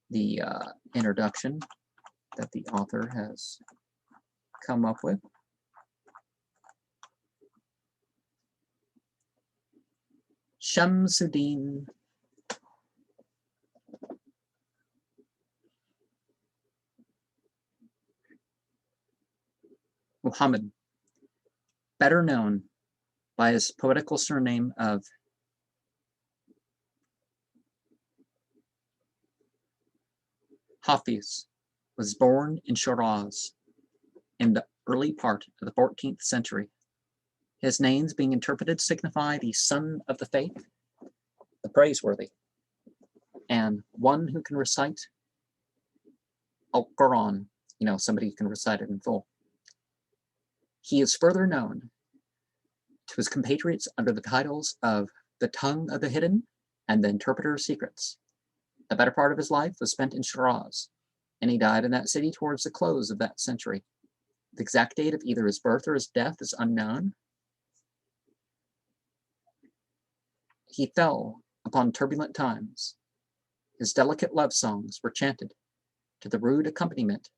the introduction that the author has come up with. Shamsuddin Muhammad, better known by his poetical surname of Hafiz, was born in Shiraz in the early part of the 14th century. His names being interpreted signify the son of the faith, the praiseworthy, and one who can recite Al-Quran, somebody who can recite it in full. He is further known to his compatriots under the titles of the Tongue of the Hidden and the Interpreter of Secrets. The better part of his life was spent in Shiraz, and he died in that city towards the close of that century. The exact date of either his birth or his death is unknown. He fell upon turbulent times. His delicate love songs were chanted to the rude accompaniment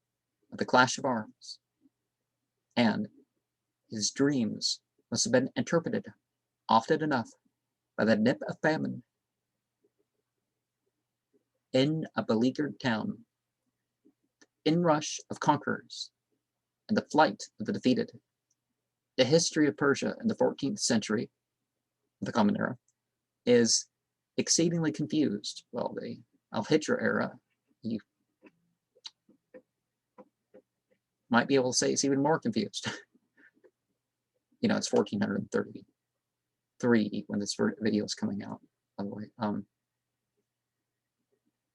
of the clash of arms, and his dreams must have been interpreted often enough by the nip of famine in a beleaguered town, the inrush of conquerors, and the flight of the defeated. The history of Persia in the 14th century, the Common Era, is exceedingly confused. Well, the Al-Hijra era, you might be able to say it's even more confused. It's 1433 when this video is coming out, by the way.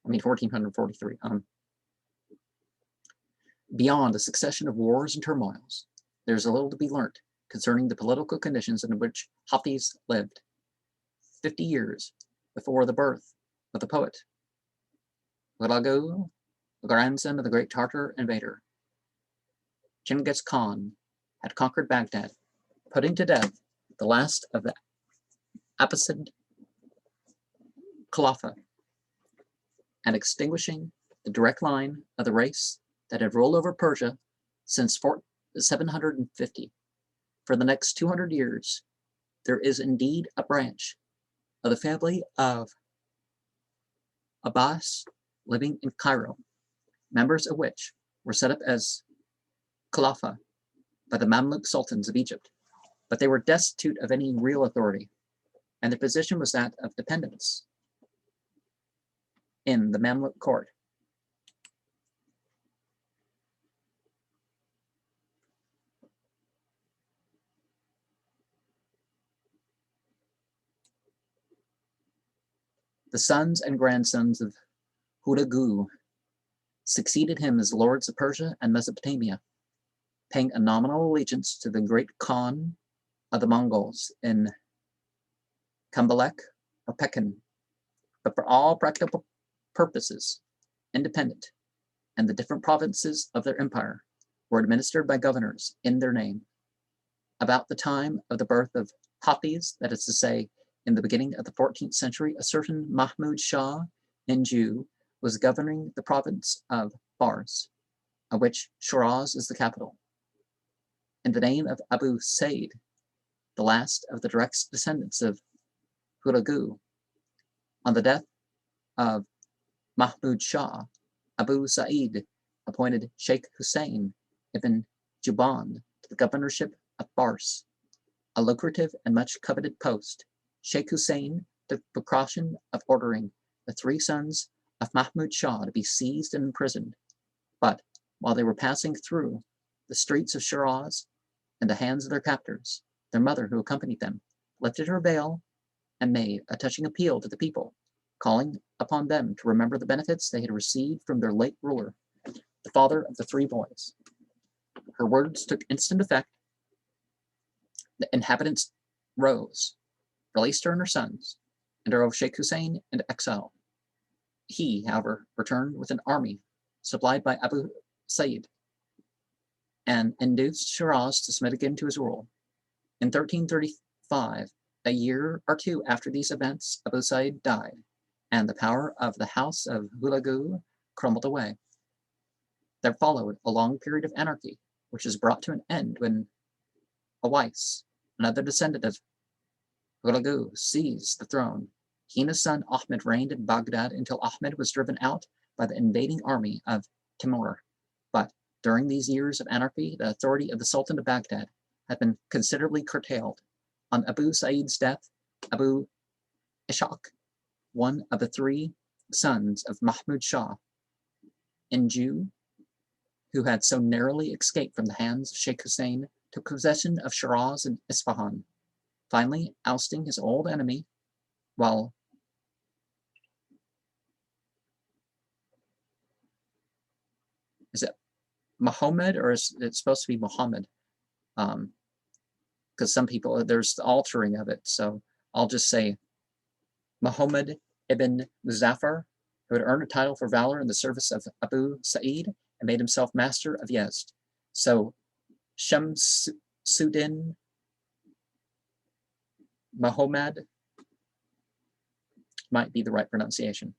1443. Beyond a succession of wars and turmoils, there's a little to be learnt concerning the political conditions in which Hafiz lived 50 years before the birth of the poet Hulagu, the grandson of the great Tartar invader. Genghis Khan had conquered Baghdad, putting to death the last of the Abbasid Khalifa, and extinguishing the direct line of the race that had ruled over Persia since 750. For the next 200 years, there is indeed a branch of the family of Abbas living in Cairo, members of which were set up as Khalifa by the Mamluk sultans of Egypt, but they were destitute of any real authority, and their position was that of dependence in the Mamluk court. The sons and grandsons of Hulagu succeeded him as lords of Persia and Mesopotamia, paying a nominal allegiance to the great Khan of the Mongols in Kambalek or Pekin, but for all practical purposes, independent, and the different provinces of their empire were administered by governors in their name. About the time of the birth of Hafiz, that is to say, in the beginning of the 14th century, a certain Mahmud Shah in Jew was governing the province of Fars, of which Shiraz is the capital. In the name of Abu Said, the last of the direct descendants of Hulagu, on the death of Mahmud Shah, Abu Sa'id appointed Sheikh Hussein ibn Juban to the governorship of Fars, a lucrative and much coveted post. Sheikh Hussein took the precaution of ordering the three sons of Mahmud Shah to be seized and imprisoned, but while they were passing through the streets of Shiraz in the hands of their captors, their mother, who accompanied them, lifted her veil and made a touching appeal to the people, calling upon them to remember the benefits they had received from their late ruler, the father of the three boys. Her words took instant effect. The inhabitants rose, released her and her sons, and drove Sheikh Hussein into exile. He, however, returned with an army supplied by Abu Sa'id and induced Shiraz to submit again to his rule. In 1335, a year or two after these events, Abu Sa'id died, and the power of the house of Hulagu crumbled away. There followed a long period of anarchy, which was brought to an end when Awais, another descendant of Hulagu, seized the throne. He and his son Ahmed reigned in Baghdad until Ahmed was driven out by the invading army of Timur. But during these years of anarchy, the authority of the Sultan of Baghdad had been considerably curtailed. On Abu Sa'id's death, Abu Ishaq, one of the three sons of Mahmud Shah, Jew, who had so narrowly escaped from the hands of Sheikh Hussein, took possession of Shiraz and Isfahan, finally ousting his old enemy, while is it Muhammad or is it supposed to be Muhammad? Because some people, there's the altering of it, so I'll just say Muhammad ibn Muzaffar, who had earned a title for valor in the service of Abu Sa'id and made himself master of Yazd. So Shamsuddin Muhammad might be the right pronunciation.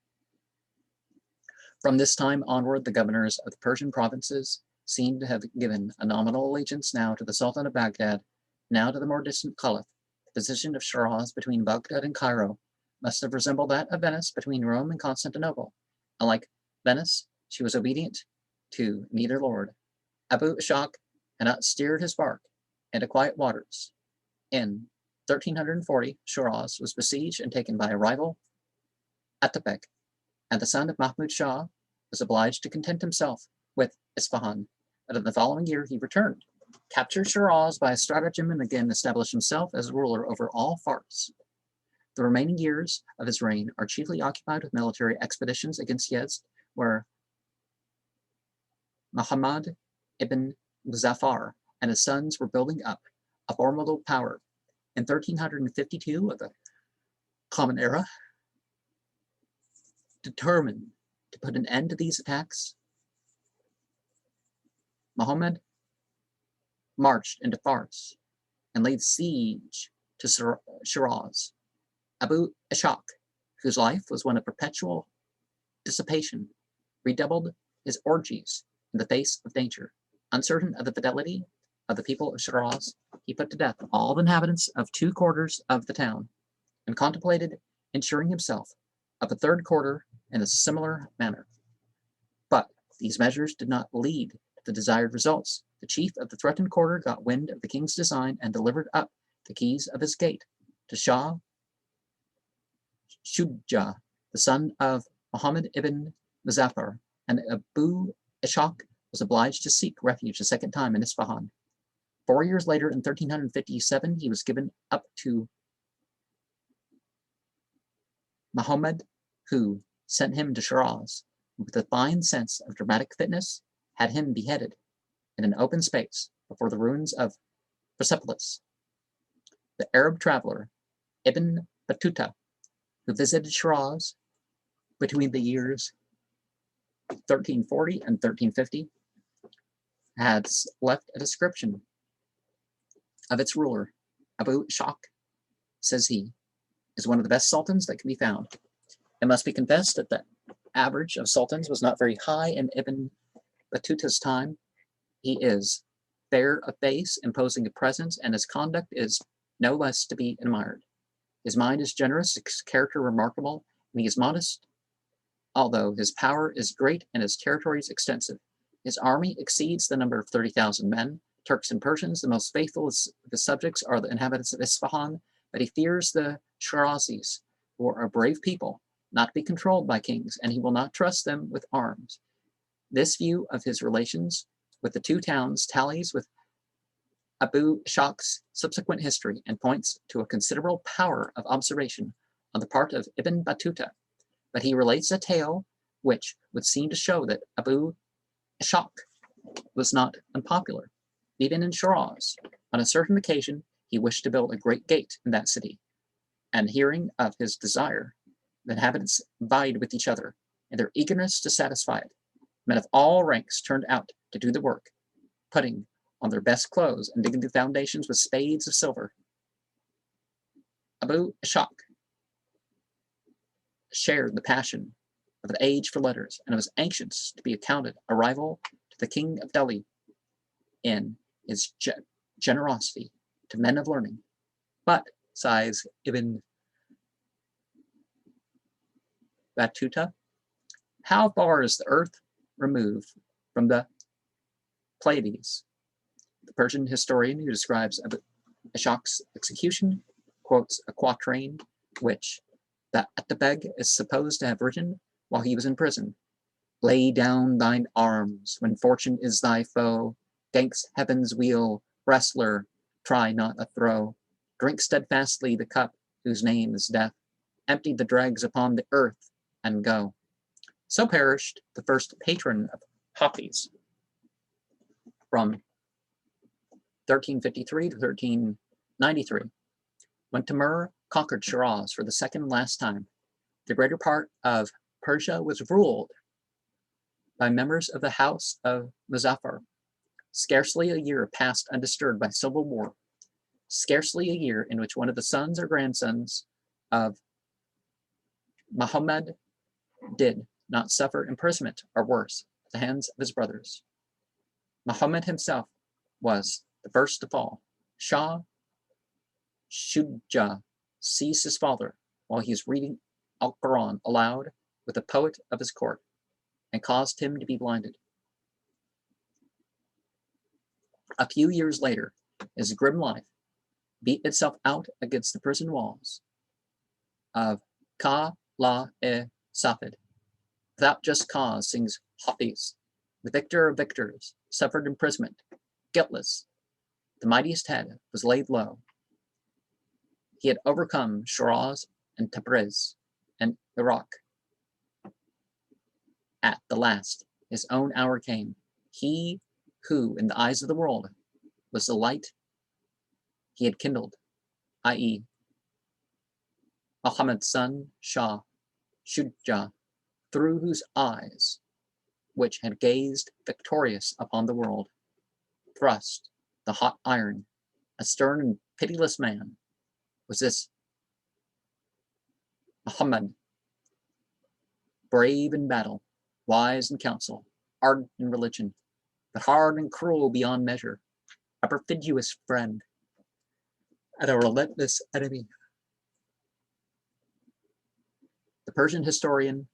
From this time onward, the governors of the Persian provinces seem to have given a nominal allegiance now to the Sultan of Baghdad, now to the more distant Caliph. The position of Shiraz between Baghdad and Cairo must have resembled that of Venice between Rome and Constantinople. Unlike Venice, she was obedient to neither lord. Abu Ishaq had not steered his bark into quiet waters. In 1340, Shiraz was besieged and taken by a rival, Atabek, and the son of Mahmud Shah was obliged to content himself with Isfahan. But in the following year, he returned, captured Shiraz by a stratagem, and again established himself as ruler over all Fars. The remaining years of his reign are chiefly occupied with military expeditions against Yazd, where Muhammad ibn Muzaffar and his sons were building up a formidable power. In 1352 of the Common Era, determined to put an end to these attacks, Muhammad marched into Fars and laid siege to Shiraz. Abu Ishaq, whose life was one of perpetual dissipation, redoubled his orgies in the face of danger. Uncertain of the fidelity of the people of Shiraz, he put to death all the inhabitants of 2 quarters of the town, and contemplated ensuring himself of a 3rd quarter in a similar manner. But these measures did not lead to the desired results. The chief of the threatened quarter got wind of the king's design and delivered up the keys of his gate to Shah Shuja, the son of Muhammad ibn Muzaffar, and Abu Ishaq was obliged to seek refuge a second time in Isfahan. 4 years later, in 1357, he was given up to Muhammad, who sent him to Shiraz, with a fine sense of dramatic fitness, had him beheaded in an open space before the ruins of Persepolis. The Arab traveler Ibn Battuta, who visited Shiraz between the years 1340 and 1350, had left a description of its ruler. Abu Ishaq, says he, is one of the best sultans that can be found. It must be confessed that the average of sultans was not very high in Ibn Battuta's time. He is fair of face, imposing of presence, and his conduct is no less to be admired. His mind is generous, his character remarkable, and he is modest, although his power is great and his territories extensive. His army exceeds the number of 30,000 men. Turks and Persians, the most faithful of his subjects, are the inhabitants of Isfahan, but he fears the Shirazis, who are a brave people, not to be controlled by kings, and he will not trust them with arms. This view of his relations with the 2 towns tallies with Abu Ishaq's subsequent history and points to a considerable power of observation on the part of Ibn Battuta, but he relates a tale which would seem to show that Abu Ishaq was not unpopular. Even in Shiraz, on a certain occasion, he wished to build a great gate in that city, and hearing of his desire, the inhabitants vied with each other in their eagerness to satisfy it. Men of all ranks turned out to do the work, putting on their best clothes and digging the foundations with spades of silver. Abu Ishaq shared the passion of the age for letters, and was anxious to be accounted a rival to the king of Delhi in his generosity to men of learning. But, sighs Ibn Battuta, how far is the earth removed from the Pleiades? The Persian historian who describes Ashok's execution quotes a quatrain which the Atabeg is supposed to have written while he was in prison. Lay down thine arms when fortune is thy foe, 'gainst heaven's wheel, wrestler, try not a throw. Drink steadfastly the cup whose name is death, empty the dregs upon the earth and go. So perished the first patron of Hafiz from 1353 to 1393. When Timur conquered Shiraz for the second and last time, the greater part of Persia was ruled by members of the house of Muzaffar. Scarcely a year passed undisturbed by civil war, scarcely a year in which one of the sons or grandsons of Muhammad did not suffer imprisonment or worse at the hands of his brothers. Muhammad himself was the first to fall. Shah Shuja seized his father while he was reading Al-Quran aloud with a poet of his court and caused him to be blinded. A few years later, his grim life beat itself out against the prison walls of Ka-la-e-Safed. Without just cause, sings Hafiz, the victor of victors, suffered imprisonment, guiltless. The mightiest head was laid low. He had overcome Shiraz and Tabriz and Iraq. At the last, his own hour came. He who, in the eyes of the world, was the light he had kindled, i.e., Muhammad's son, Shah Shuja, through whose eyes, which had gazed victorious upon the world, thrust the hot iron, a stern and pitiless man, was this Muhammad, brave in battle, wise in counsel, ardent in religion, but hard and cruel beyond measure, a perfidious friend, and a relentless enemy. The Persian historian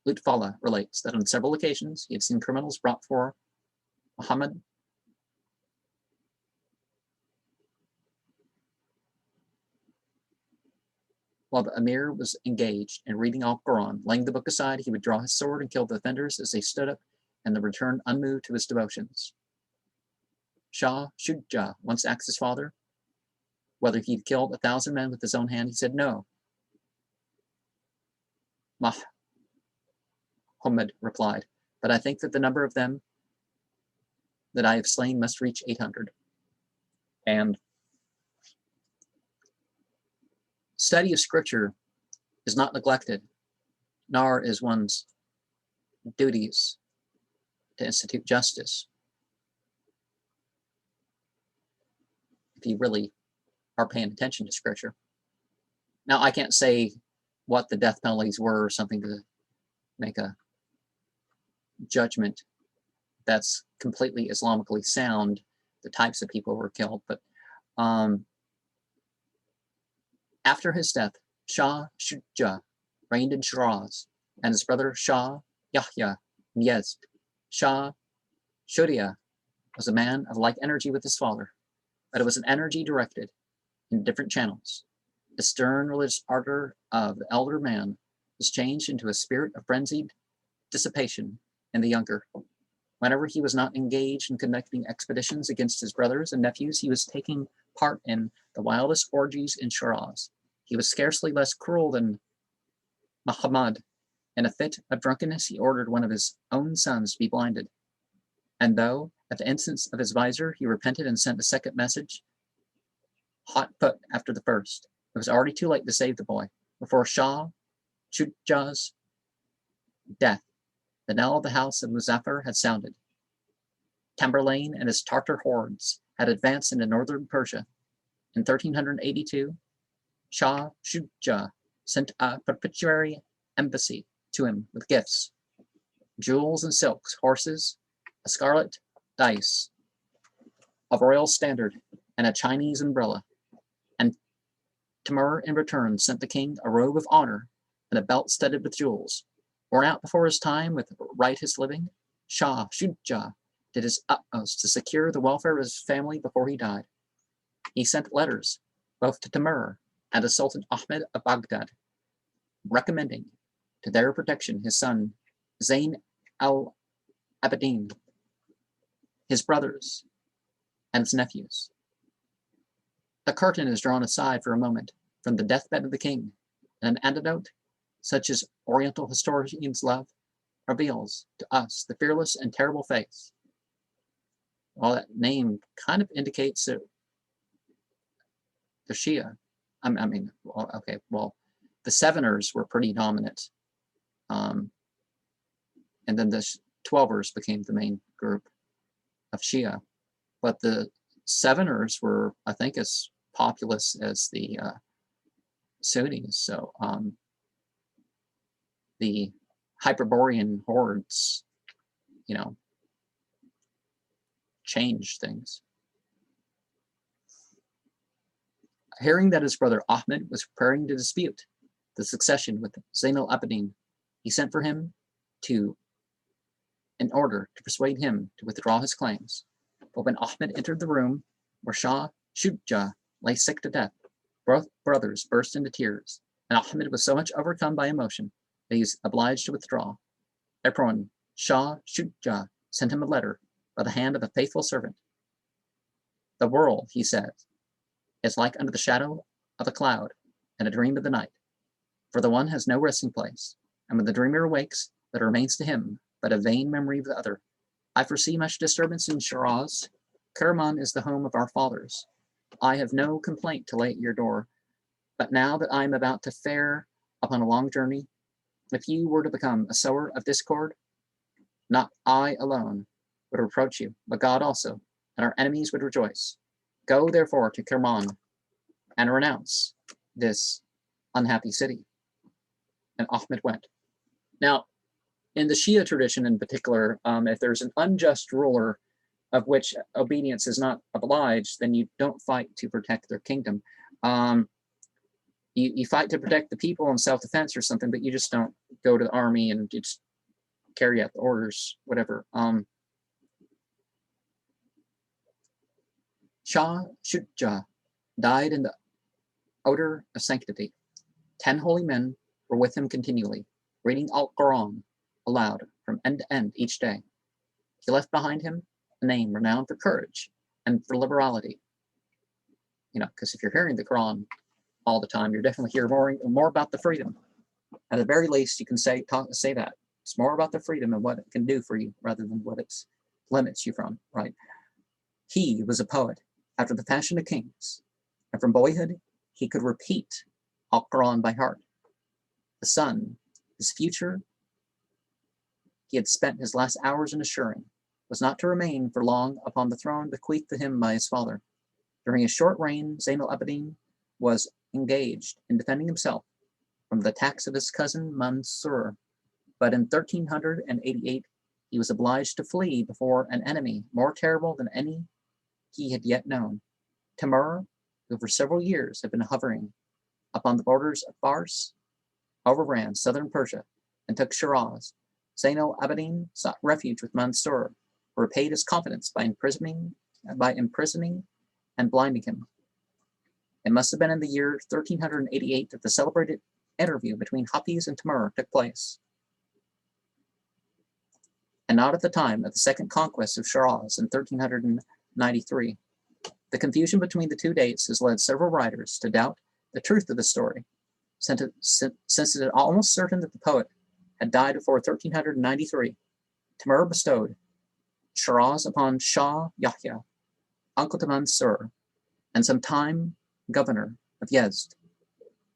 Lutfallah relates that on several occasions he had seen criminals brought before Muhammad while the emir was engaged in reading Al-Quran. Laying the book aside, he would draw his sword and kill the offenders as they stood up and then return unmoved to his devotions. Shah Shuja once asked his father whether he'd killed 1,000 men with his own hand. He said no. Muhammad replied, but I think that the number of them that I have slain must reach 800. And study of scripture is not neglected, nor is one's duties to institute justice. If you really are paying attention to scripture. Now, I can't say what the death penalties were or something to make a judgment that's completely Islamically sound, the types of people who were killed, but after his death, Shah Shuja reigned in Shiraz, and his brother Shah Yahya in Yazd. Shah Shuja was a man of like energy with his father, but it was an energy directed in different channels. The stern religious ardor of the elder man was changed into a spirit of frenzied dissipation in the younger. Whenever he was not engaged in conducting expeditions against his brothers and nephews, he was taking part in the wildest orgies in Shiraz. He was scarcely less cruel than Muhammad. In a fit of drunkenness, he ordered one of his own sons to be blinded. And though, at the instance of his vizier, he repented and sent a second message, hot foot after the first, it was already too late to save the boy. Before Shah Shuja's death, the knell of the house of Muzaffar had sounded. Tamerlane and his Tartar hordes had advanced into northern Persia. In 1382, Shah Shuja sent a perpetuary embassy to him with gifts, jewels and silks, horses, a scarlet dice, a royal standard, and a Chinese umbrella. And Timur in return sent the king a robe of honor and a belt studded with jewels. Worn out before his time with riotous living, Shah Shuja did his utmost to secure the welfare of his family before he died. He sent letters both to Timur and to Sultan Ahmed of Baghdad, recommending to their protection his son Zain al-Abidin, his brothers, and his nephews. The curtain is drawn aside for a moment from the deathbed of the king, and an anecdote, such as Oriental historians love, reveals to us the fearless and terrible face. While that name kind of indicates that the Shia, the Seveners were pretty dominant, and then the Twelvers became the main group of Shia, but the Seveners were, I think, as populous as the Sunnis. So the Hyperborean hordes, changed things. Hearing that his brother Ahmed was preparing to dispute the succession with Zain al-Abidin, he sent for him in order to persuade him to withdraw his claims. But when Ahmed entered the room where Shah Shuja lay sick to death, both brothers burst into tears, and Ahmed was so much overcome by emotion that he was obliged to withdraw. Thereupon Shah Shuja sent him a letter by the hand of a faithful servant. The world, he said, is like under the shadow of a cloud and a dream of the night, for the one has no resting place, and when the dreamer awakes, there remains to him but a vain memory of the other. I foresee much disturbance in Shiraz. Kerman is the home of our fathers. I have no complaint to lay at your door, but now that I am about to fare upon a long journey, if you were to become a sower of discord, not I alone would reproach you, but God also, and our enemies would rejoice. Go therefore to Kerman and renounce this unhappy city. And Ahmed went. Now, in the Shia tradition in particular, if there's an unjust ruler of which obedience is not obliged, then you don't fight to protect their kingdom. You fight to protect the people in self-defense or something, but you just don't go to the army and you just carry out the orders, whatever. Shah Shuja died in the odor of sanctity. 10 holy men were with him continually, reading Al-Quran aloud from end to end each day. He left behind him a name renowned for courage and for liberality. Because if you're hearing the Quran all the time, you're definitely hearing more about the freedom. At the very least, you can say that. It's more about the freedom and what it can do for you rather than what it limits you from, right? He was a poet after the fashion of kings, and from boyhood, he could repeat Al-Quran by heart. The son, his future, he had spent his last hours in assuring, was not to remain for long upon the throne bequeathed to him by his father. During his short reign, Zain al-Abidin was engaged in defending himself from the attacks of his cousin Mansur, but in 1388 he was obliged to flee before an enemy more terrible than any he had yet known. Timur, who for several years had been hovering upon the borders of Fars, overran southern Persia and took Shiraz. Zain al-Abidin sought refuge with Mansur, who repaid his confidence by imprisoning and blinding him. It must have been in the year 1388 that the celebrated interview between Hafiz and Timur took place, and not at the time of the second conquest of Shiraz in 1393. The confusion between the two dates has led several writers to doubt the truth of the story, since it is almost certain that the poet had died before 1393. Timur bestowed Shiraz upon Shah Yahya, uncle to Mansur, and some time governor of Yezd.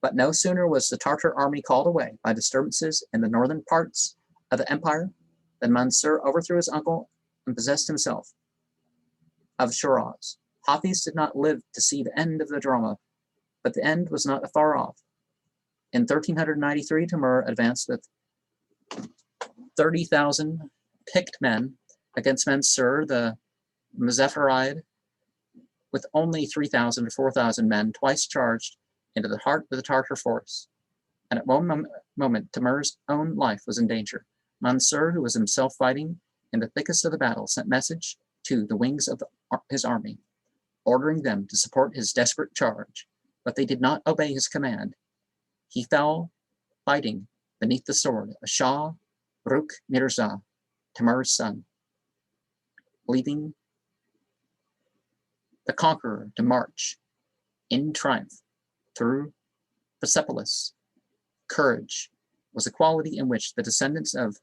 But no sooner was the Tartar army called away by disturbances in the northern parts of the empire than Mansur overthrew his uncle and possessed himself of Shiraz. Hafiz did not live to see the end of the drama, but the end was not far off. In 1393, Timur advanced with 30,000 picked men against Mansur the Muzaffaride, with only 3,000 or 4,000 men twice charged into the heart of the Tartar force. And at one moment, Timur's own life was in danger. Mansur, who was himself fighting in the thickest of the battle, sent message to the wings of his army, ordering them to support his desperate charge, but they did not obey his command. He fell fighting beneath the sword of Shah Rukh Mirza, Timur's son, leaving the conqueror to march in triumph through Persepolis. Courage was a quality in which the descendants of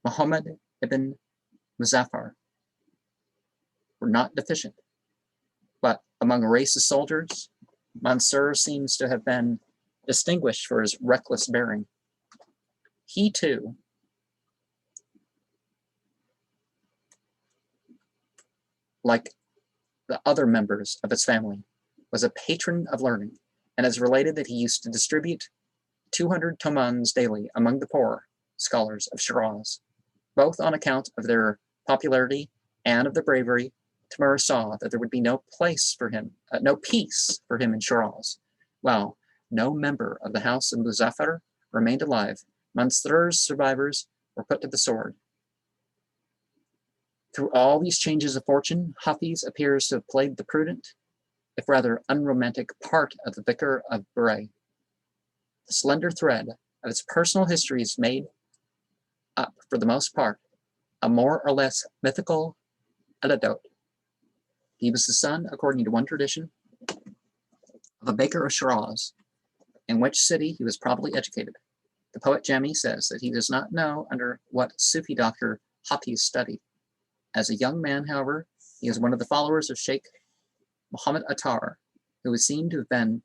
Muhammad ibn Muzaffar were not deficient. But among a race of soldiers, Mansur seems to have been distinguished for his reckless bearing. He too like the other members of his family, was a patron of learning, and is related that he used to distribute 200 tomans daily among the poor scholars of Shiraz. Both on account of their popularity and of their bravery, Timur saw that there would be no place for him, no peace for him in Shiraz. While no member of the house of Muzaffar remained alive, Mansur's survivors were put to the sword. Through all these changes of fortune, Hafiz appears to have played the prudent, if rather unromantic, part of the vicar of Buray. The slender thread of his personal histories made up, for the most part, a more or less mythical anecdote. He was the son, according to one tradition, of a baker of Shiraz, in which city he was probably educated. The poet Jami says that he does not know under what Sufi doctor Hafiz studied. As a young man, however, he is one of the followers of Sheikh Muhammad Attar, who is seen to have been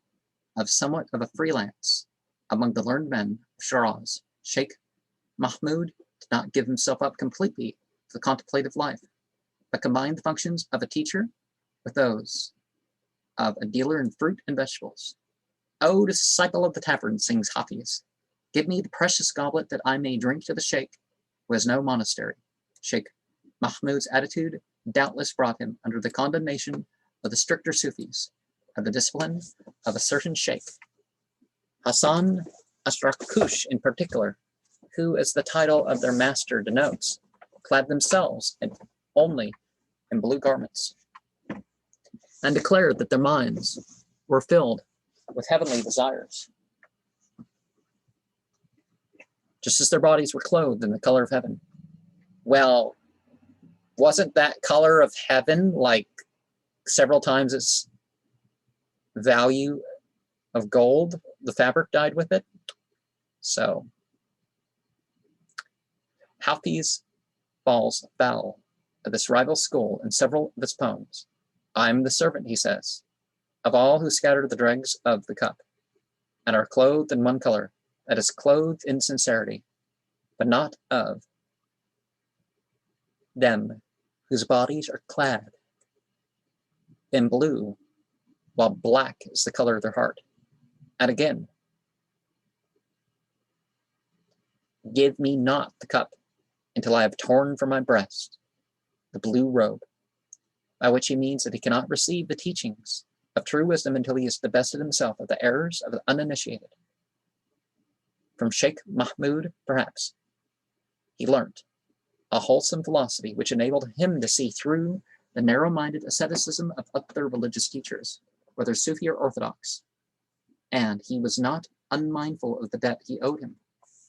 of somewhat of a freelance among the learned men of Shiraz. Sheikh Mahmud did not give himself up completely to the contemplative life, but combined the functions of a teacher with those of a dealer in fruit and vegetables. "O disciple of the tavern," sings Hafiz, "give me the precious goblet that I may drink to the Sheikh, who has no monastery." Sheikh Mahmud's attitude doubtless brought him under the condemnation of the stricter Sufis, of the discipline of a certain Sheikh, Hassan Astrakush in particular, who, as the title of their master denotes, clad themselves only in blue garments, and declared that their minds were filled with heavenly desires, just as their bodies were clothed in the color of heaven. Well, wasn't that color of heaven like several times its value of gold? The fabric dyed with it. So Hafiz falls foul of this rival school in several of his poems. "I'm the servant," he says, "of all who scatter the dregs of the cup, and are clothed in one color, that is clothed in sincerity, but not of them whose bodies are clad in blue, while black is the color of their heart." And again, "Give me not the cup until I have torn from my breast the blue robe," by which he means that he cannot receive the teachings of true wisdom until he has divested himself of the errors of the uninitiated. From Sheikh Mahmud, perhaps, he learnt a wholesome philosophy which enabled him to see through the narrow-minded asceticism of other religious teachers, whether Sufi or Orthodox, and he was not unmindful of the debt he owed him.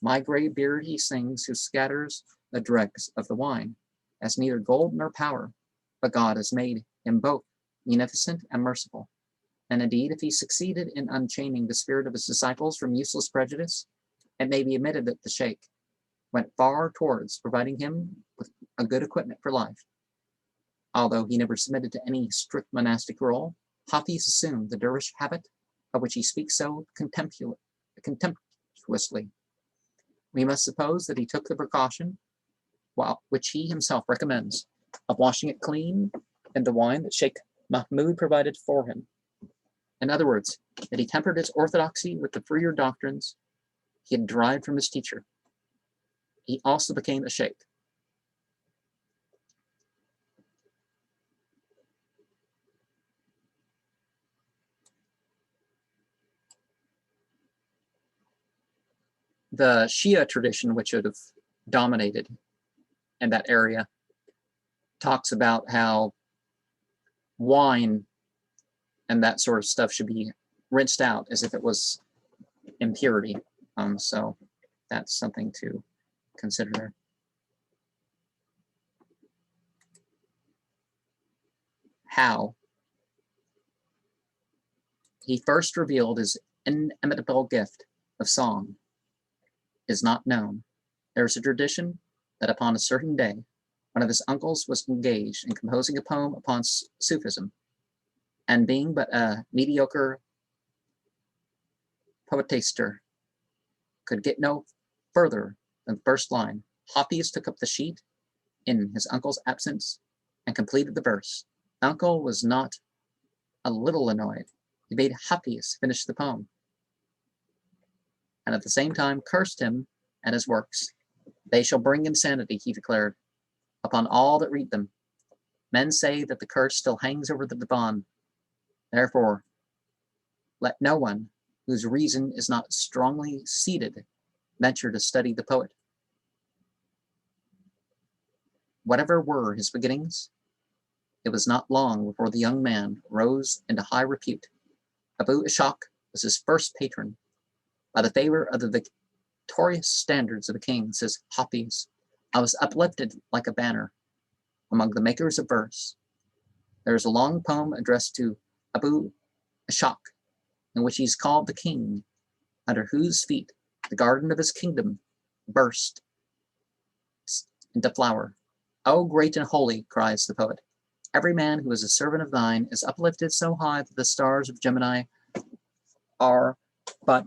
"My gray beard," he sings, "who scatters the dregs of the wine, has neither gold nor power, but God has made him both munificent and merciful." And indeed, if he succeeded in unchaining the spirit of his disciples from useless prejudice, it may be admitted that the Sheikh went far towards providing him with a good equipment for life. Although he never submitted to any strict monastic role, Hafiz assumed the dervish habit of which he speaks so contemptuously. We must suppose that he took the precaution, which he himself recommends, of washing it clean in the wine that Sheikh Mahmud provided for him. In other words, that he tempered his orthodoxy with the freer doctrines he had derived from his teacher. he also became a sheikh. The Shia tradition, which would have dominated in that area, talks about how wine and that sort of stuff should be rinsed out as if it was impurity. So that's something to consider there. How he first revealed his inimitable gift of song is not known. There is a tradition that upon a certain day, one of his uncles was engaged in composing a poem upon Sufism, and being but a mediocre poetaster, could get no further than the first line. Hafiz took up the sheet in his uncle's absence and completed the verse. Uncle was not a little annoyed. He bade Hafiz finish the poem, and at the same time cursed him and his works. They shall bring insanity, he declared, upon all that read them. Men say that the curse still hangs over the divan. Therefore, let no one whose reason is not strongly seated venture to study the poet. Whatever were his beginnings, it was not long before the young man rose into high repute. Abu Ishaq was his first patron. By the favor of the victorious standards of the king, says Hafiz, I was uplifted like a banner among the makers of verse. There is a long poem addressed to Abu Ishaq, in which he is called the king, under whose feet the garden of his kingdom burst into flower. O great and holy, cries the poet, every man who is a servant of thine is uplifted so high that the stars of Gemini are but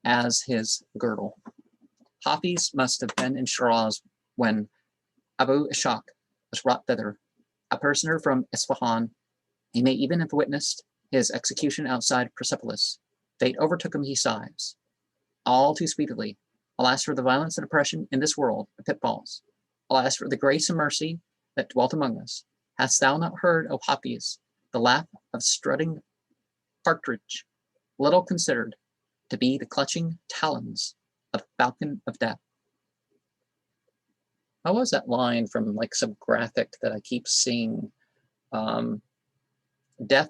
as his girdle. Hafiz must have been in Shiraz when Abu Ishaq was brought thither, a prisoner from Isfahan. He may even have witnessed his execution outside Persepolis. Fate overtook him, he sighs, all too speedily. Alas for the violence and oppression in this world of pitfalls. Alas for the grace and mercy that dwelt among us. Hast thou not heard, O Hafiz, the laugh of strutting partridge, little considered to be the clutching talons of falcon of death? How was that line from like some graphic that I keep seeing? Death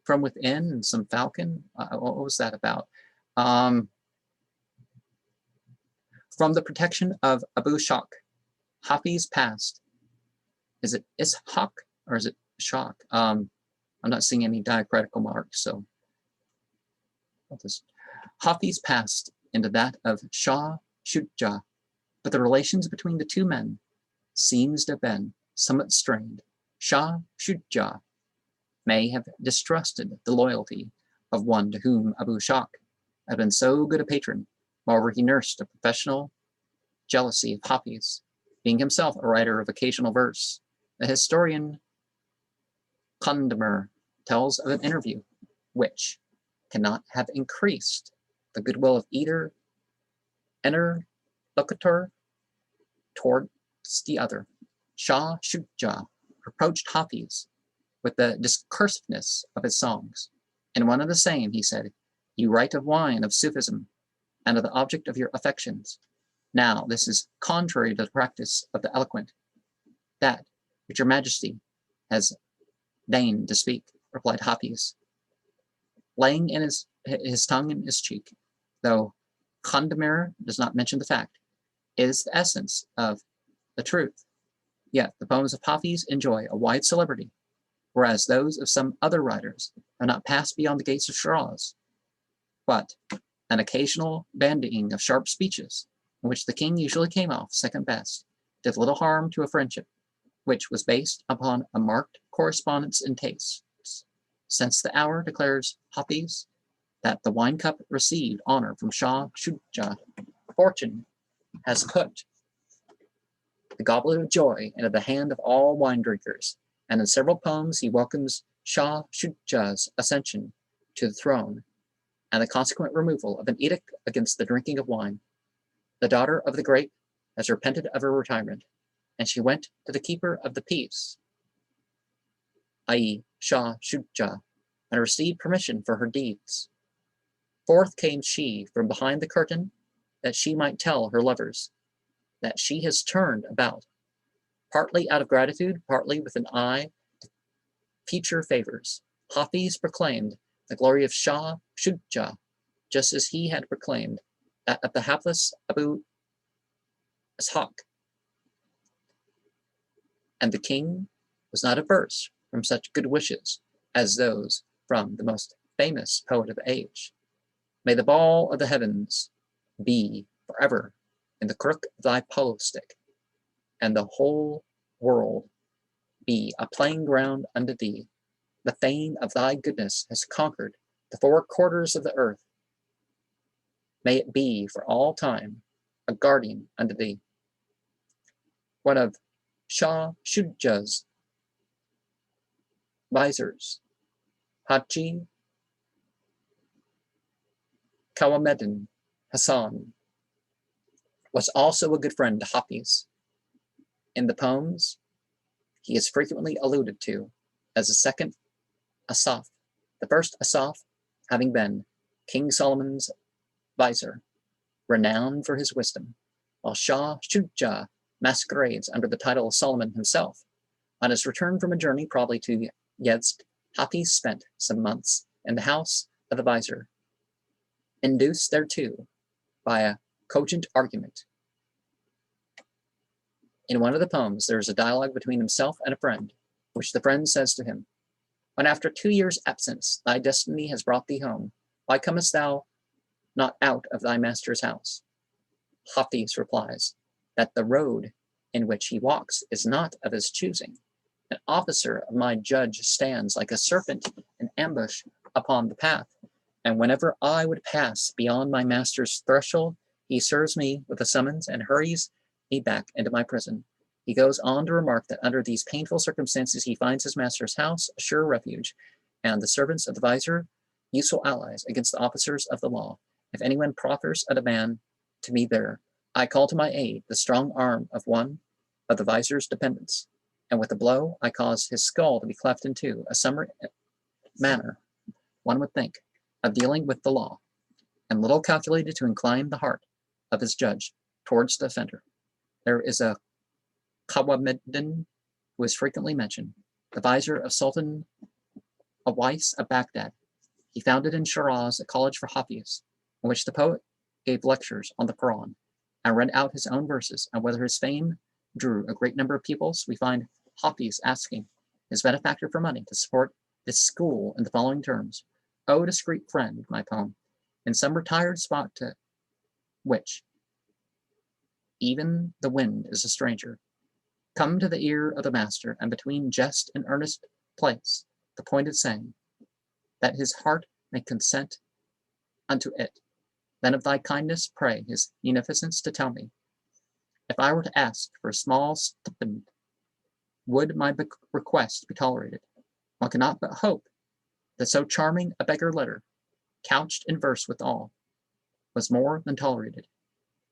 from within and some falcon. What was that about? From the protection of Abu Ishaq, Hafiz passed. Is it Ishaq or is it Ishaq? I'm not seeing any diacritical marks, so Hafiz passed into that of Shah Shuja, but the relations between the two men seems to have been somewhat strained. Shah Shuja may have distrusted the loyalty of one to whom Abu Ishaq had been so good a patron. Moreover, he nursed a professional jealousy of Hafiz, being himself a writer of occasional verse. The historian Kandamir tells of an interview which cannot have increased the goodwill of either interlocutor towards the other. Shah Shuja reproached Hafiz with the discursiveness of his songs. In one and the same, he said, you write of wine, of Sufism, and of the object of your affections. Now, this is contrary to the practice of the eloquent. That which your majesty has deigned to speak, replied Hafiz, laying in his tongue in his cheek, though Kandamir does not mention the fact, is the essence of the truth. Yet the poems of Hafiz enjoy a wide celebrity, whereas those of some other writers have not passed beyond the gates of Shiraz. But an occasional bandying of sharp speeches, in which the king usually came off second best, did little harm to a friendship which was based upon a marked correspondence in tastes. Since the hour, declares Hafiz, that the wine cup received honor from Shah Shuja, fortune has put the goblet of joy into the hand of all wine drinkers, and in several poems he welcomes Shah Shuja's ascension to the throne and the consequent removal of an edict against the drinking of wine. The daughter of the great has repented of her retirement, and she went to the keeper of the peace, i.e. Shah Shuja, and received permission for her deeds. Forth came she from behind the curtain, that she might tell her lovers that she has turned about, partly out of gratitude, partly with an eye to future favors. Hafiz proclaimed the glory of Shah Shuja, just as he had proclaimed that of the hapless Abu Ishaq. And the king was not averse from such good wishes as those from the most famous poet of the age. May the ball of the heavens be forever in the crook of thy polo stick, and the whole world be a playing ground unto thee. The fame of thy goodness has conquered the four quarters of the earth. May it be for all time a guardian unto thee. One of Shah Shuja's visors, Haji Kawameddin Hassan, was also a good friend to Hafiz. In the poems, he is frequently alluded to as the second Asaf, the first Asaf having been King Solomon's visor, renowned for his wisdom, while Shah Shuja masquerades under the title of Solomon himself. On his return from a journey, probably to Yezd, Hafiz spent some months in the house of the visor, induced thereto by a cogent argument. In one of the poems, there is a dialogue between himself and a friend, which the friend says to him, "When after 2 years' absence thy destiny has brought thee home, why comest thou not out of thy master's house?" Hafiz replies that the road in which he walks is not of his choosing. An officer of my judge stands like a serpent in ambush upon the path, and whenever I would pass beyond my master's threshold, he serves me with a summons and hurries me back into my prison. He goes on to remark that under these painful circumstances he finds his master's house a sure refuge, and the servants of the visor useful allies against the officers of the law. If anyone proffers a demand to me there, I call to my aid the strong arm of one of the visor's dependents, and with a blow I cause his skull to be cleft in two, a summary manner, one would think, of dealing with the law, and little calculated to incline the heart of his judge towards the offender. There is a Qawamuddin who is frequently mentioned, the visor of Sultan Awais of Baghdad. He founded in Shiraz a college for Hafiz, in which the poet gave lectures on the Quran and read out his own verses, and whether his fame drew a great number of pupils, we find Hafiz asking his benefactor for money to support this school in the following terms: "O discreet friend, my poem, in some retired spot to which even the wind is a stranger, come to the ear of the master, and between jest and earnest place the pointed saying, that his heart may consent unto it. Then of thy kindness pray his munificence to tell me. If I were to ask for a small stipend, would my request be tolerated? One cannot but hope that so charming a beggar letter, couched in verse withal, was more than tolerated.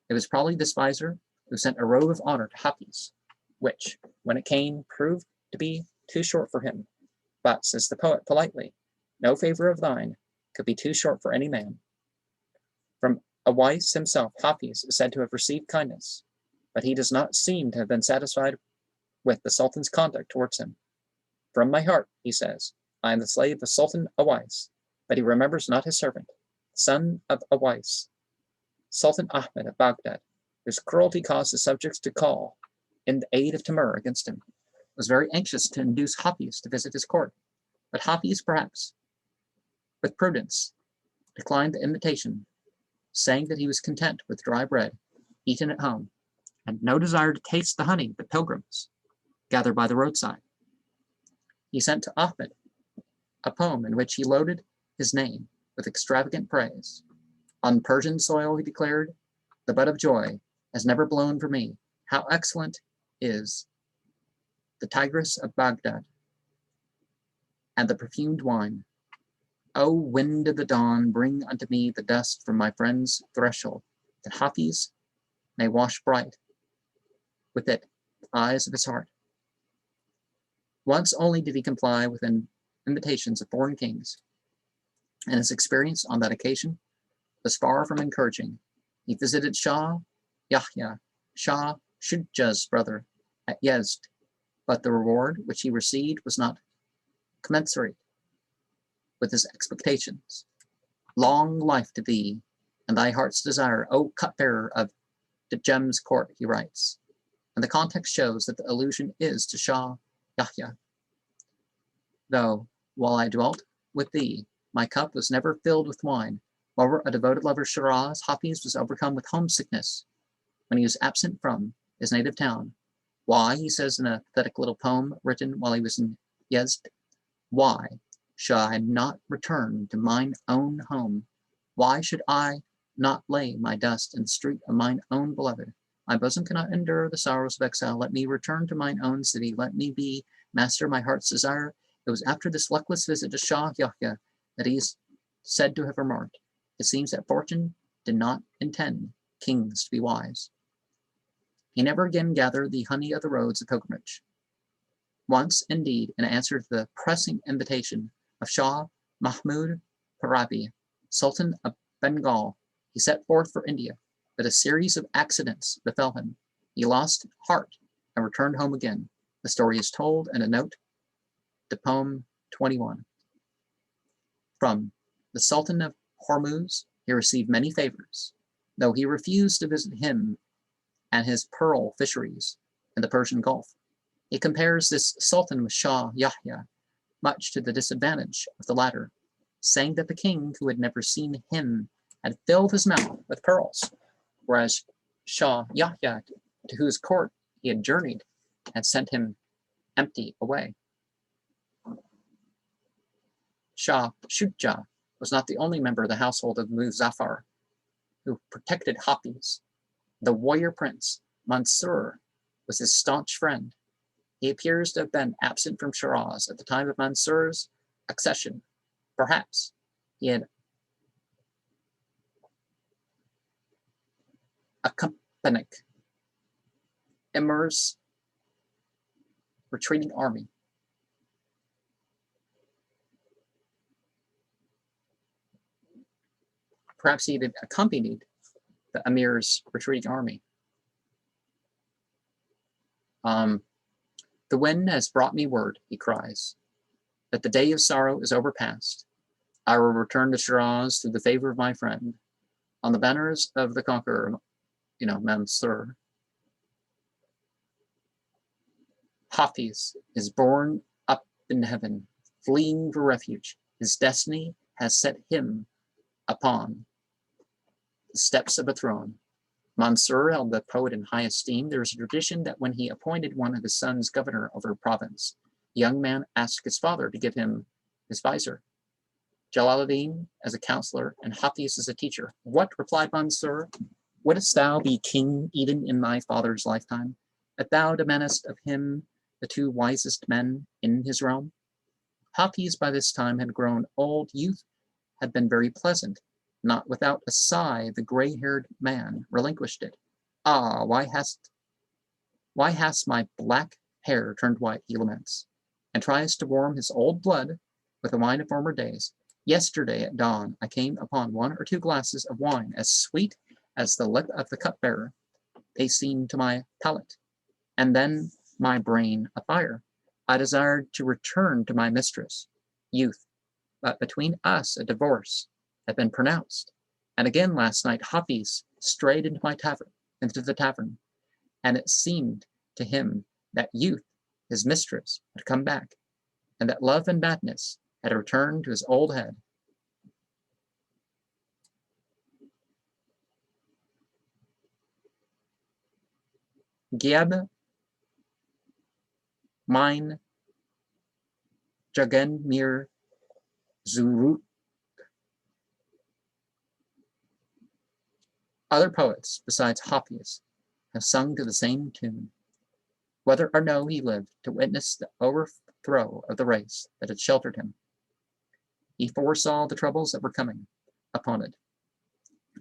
It was probably this visor who sent a robe of honor to Hafiz, which, when it came, proved to be too short for him. But, says the poet politely, no favor of thine could be too short for any man." From Awais himself, Hafiz is said to have received kindness, but he does not seem to have been satisfied with the Sultan's conduct towards him. "From my heart," he says, "I am the slave of Sultan Awais," but he remembers not his servant, son of Awais, Sultan Ahmed of Baghdad, whose cruelty caused his subjects to call in the aid of Timur against him, was very anxious to induce Hafiz to visit his court. But Hafiz, perhaps with prudence, declined the invitation, saying that he was content with dry bread eaten at home, and no desire to taste the honey the pilgrims gather by the roadside. He sent to Ahmed a poem in which he loaded his name with extravagant praise. "On Persian soil," he declared, "the bud of joy has never blown for me. How excellent is the Tigris of Baghdad and the perfumed wine. O wind of the dawn, bring unto me the dust from my friend's threshold, that Hafiz may wash bright with it the eyes of his heart. Once only did he comply with invitations of foreign kings, and his experience on that occasion was far from encouraging. He visited Shah Yahya, Shah Shujah's brother, at Yezd, but the reward which he received was not commensurate with his expectations. Long life to thee, and thy heart's desire, O cupbearer of Djem's court, he writes. And the context shows that the allusion is to Shah Yahya. Though, while I dwelt with thee, my cup was never filled with wine. Moreover, a devoted lover, Shiraz, Hafiz was overcome with homesickness when he was absent from his native town. Why, he says in a pathetic little poem written while he was in Yezd, why should I not return to mine own home? Why should I not lay my dust in the street of mine own beloved? My bosom cannot endure the sorrows of exile. Let me return to mine own city. Let me be master of my heart's desire. It was after this luckless visit to Shah Yahya that he is said to have remarked, it seems that fortune did not intend kings to be wise. He never again gathered the honey of the roads of pilgrimage. Once, indeed, in answer to the pressing invitation of Shah Mahmud Pahlavi, Sultan of Bengal, he set forth for India, but a series of accidents befell him. He lost heart and returned home again. The story is told in a note to poem 21. From the Sultan of Hormuz, he received many favors, though he refused to visit him and his pearl fisheries in the Persian Gulf. He compares this Sultan with Shah Yahya, much to the disadvantage of the latter, saying that the king, who had never seen him, had filled his mouth with pearls, whereas Shah Yahya, to whose court he had journeyed, had sent him empty away. Shah Shujah was not the only member of the household of Muzaffar who protected Hafiz. The warrior prince, Mansur, was his staunch friend. He appears to have been absent from Shiraz at the time of Mansur's accession. Perhaps he had accompanied Emir's retreating army. Perhaps he had accompanied the Emir's retreating army. The wind has brought me word, he cries, that the day of sorrow is overpast. I will return to Shiraz through the favor of my friend. On the banners of the conqueror, Mansur, Hafiz is borne up in heaven, fleeing for refuge. His destiny has set him upon the steps of a throne. Mansur held the poet in high esteem. There is a tradition that when he appointed one of his sons governor over a province, the young man asked his father to give him his visor, Jalaluddin as a counselor, and Hafiz as a teacher. What, replied Mansur, wouldst thou be king even in thy father's lifetime, that thou demandest of him the two wisest men in his realm? Hafiz by this time had grown old. Youth had been very pleasant. Not without a sigh, the gray-haired man relinquished it. Ah, why hast my black hair turned white, he laments, and tries to warm his old blood with the wine of former days. Yesterday at dawn I came upon 1 or 2 glasses of wine as sweet as the lip of the cupbearer. They seemed to my palate, and then my brain afire. I desired to return to my mistress, youth, but between us a divorce had been pronounced. And again last night Hafiz strayed into the tavern, and it seemed to him that youth, his mistress, had come back, and that love and madness had returned to his old head. Gieb mein Jagen mir Zurut. Other poets, besides Hafiz, have sung to the same tune. Whether or no he lived to witness the overthrow of the race that had sheltered him, he foresaw the troubles that were coming upon it,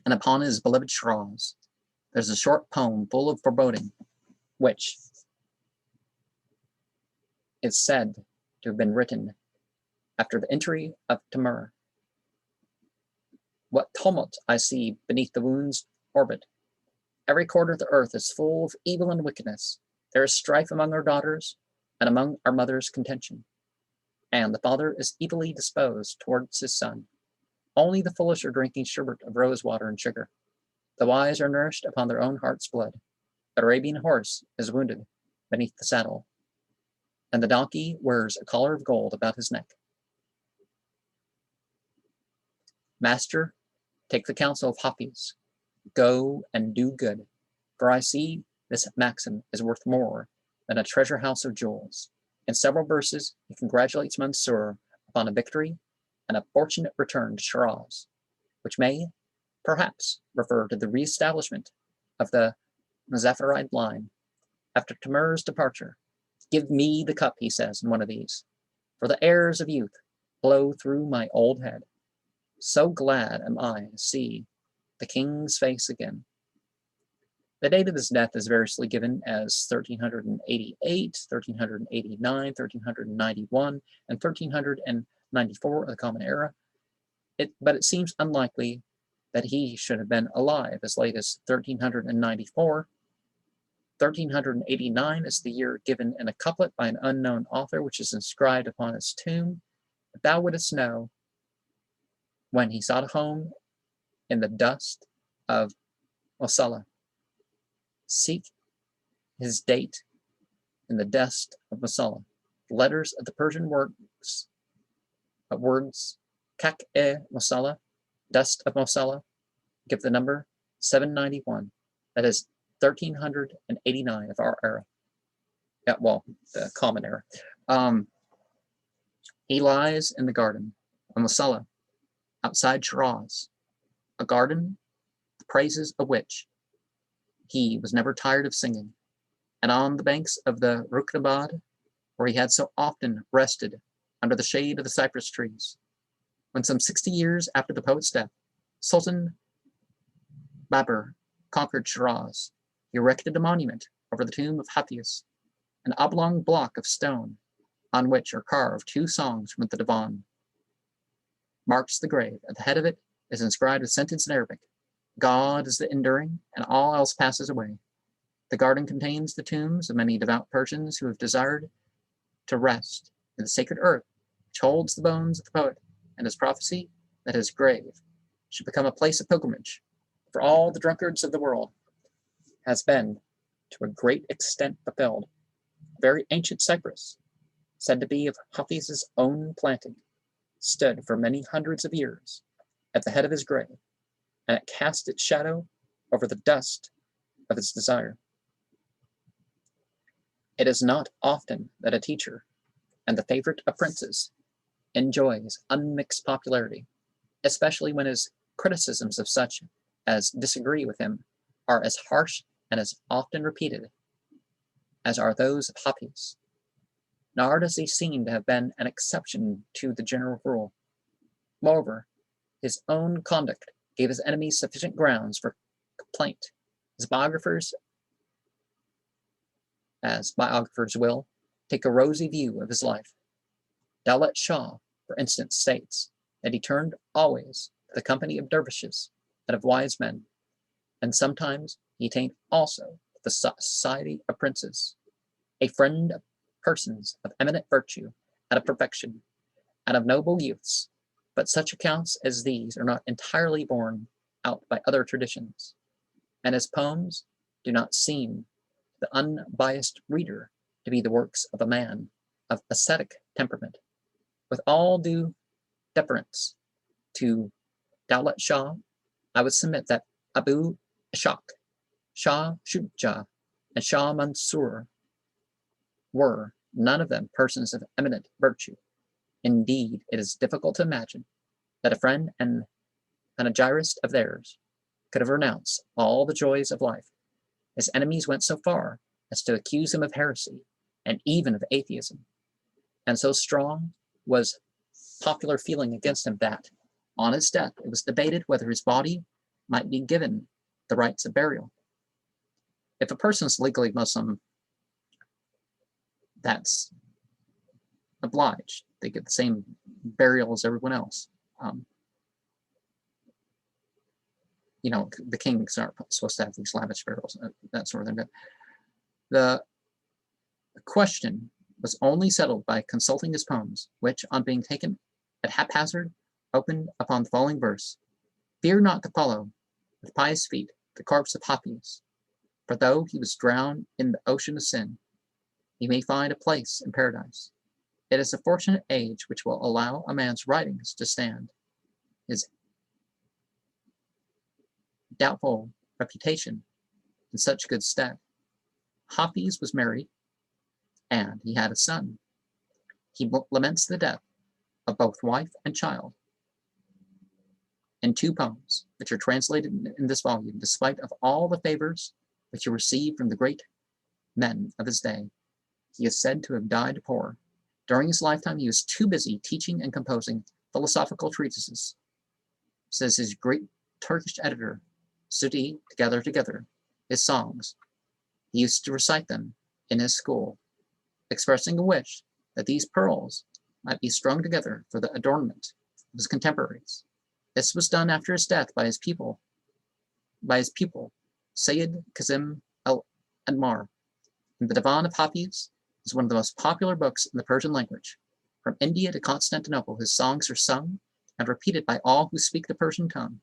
and upon his beloved Shiraz. There's a short poem full of foreboding which is said to have been written after the entry of Timur. What tumult I see beneath the wound's orbit! Every quarter of the earth is full of evil and wickedness. There is strife among our daughters, and among our mothers contention. And the father is evilly disposed towards his son. Only the foolish are drinking sherbet of rose water and sugar. The wise are nourished upon their own heart's blood. The Arabian horse is wounded beneath the saddle, and the donkey wears a collar of gold about his neck. Master, take the counsel of Hafiz. Go and do good, for I see this maxim is worth more than a treasure house of jewels. In several verses, he congratulates Mansur upon a victory and a fortunate return to Shiraz, which may perhaps refer to the re-establishment of the Muzaffaride line after Timur's departure. Give me the cup, he says in one of these, for the airs of youth blow through my old head. So glad am I to see the king's face again. The date of his death is variously given as 1388, 1389, 1391, and 1394 of the Common Era, but it seems unlikely that he should have been alive as late as 1394. 1389 is the year given in a couplet by an unknown author, which is inscribed upon his tomb. If thou wouldst know when he sought a home in the dust of Mosalla, seek his date in the dust of Mosalla. The letters of the Persian words Kak-e Mosalla, dust of Mosalla, give the number 791. That is 1389 of our era. Yeah, well, the Common Era. He lies in the garden of Mosalla, outside Shiraz, a garden, the praises of which he was never tired of singing, and on the banks of the Ruknabad, where he had so often rested under the shade of the cypress trees. When some 60 years after the poet's death, Sultan Babur conquered Shiraz, he erected a monument over the tomb of Hafiz, an oblong block of stone on which are carved 2 songs from the Divan. Marks the grave. At the head of it is inscribed a sentence in Arabic: God is the enduring, and all else passes away. The garden contains the tombs of many devout Persians who have desired to rest in the sacred earth, which holds the bones of the poet and his prophecy that his grave should become a place of pilgrimage for all the drunkards of the world, has been to a great extent fulfilled. A very ancient cypress, said to be of Hafiz's own planting, stood for many hundreds of years at the head of his grave, and it cast its shadow over the dust of his desire. It is not often that a teacher and the favorite of princes enjoys unmixed popularity, especially when his criticisms of such as disagree with him are as harsh and as often repeated as are those of Hafiz. Nor does he seem to have been an exception to the general rule. Moreover, his own conduct gave his enemies sufficient grounds for complaint. His biographers, as biographers will, take a rosy view of his life. Daulat Shah, for instance, states that he turned always to the company of dervishes and of wise men, and sometimes he attained also to the society of princes, a friend of persons of eminent virtue and of perfection, and of noble youths. But such accounts as these are not entirely borne out by other traditions, and his poems do not seem to the unbiased reader to be the works of a man of ascetic temperament. With all due deference to Daulat Shah, I would submit that Abu Ishaq, Shah Shuja, and Shah Mansur were none of them persons of eminent virtue. Indeed, it is difficult to imagine that a friend and panegyrist of theirs could have renounced all the joys of life. His enemies went so far as to accuse him of heresy and even of atheism, and so strong was popular feeling against him that, on his death, it was debated whether his body might be given the rites of burial. If a person is legally Muslim, that's obliged. They get the same burial as everyone else. You know, the kings aren't supposed to have these lavish burials, that sort of thing. But the question was only settled by consulting his poems, which, on being taken at haphazard, opened upon the following verse: "Fear not to follow with pious feet the corpse of Hafiz, for though he was drowned in the ocean of sin, he may find a place in paradise. It is a fortunate age which will allow a man's writings to stand his doubtful reputation in such good stead. Hafiz was married, and he had a son. He laments the death of both wife and child in two poems, which are translated in this volume, despite of all the favors which he received from the great men of his day. He is said to have died poor. During his lifetime, he was too busy teaching and composing philosophical treatises," says his great Turkish editor, Sudi, together, his songs. He used to recite them in his school, expressing a wish that these pearls might be strung together for the adornment of his contemporaries. This was done after his death by his pupil, Sayyid Kazim al-Anmar. The Divan of Hafiz is one of the most popular books in the Persian language. From India to Constantinople, his songs are sung and repeated by all who speak the Persian tongue,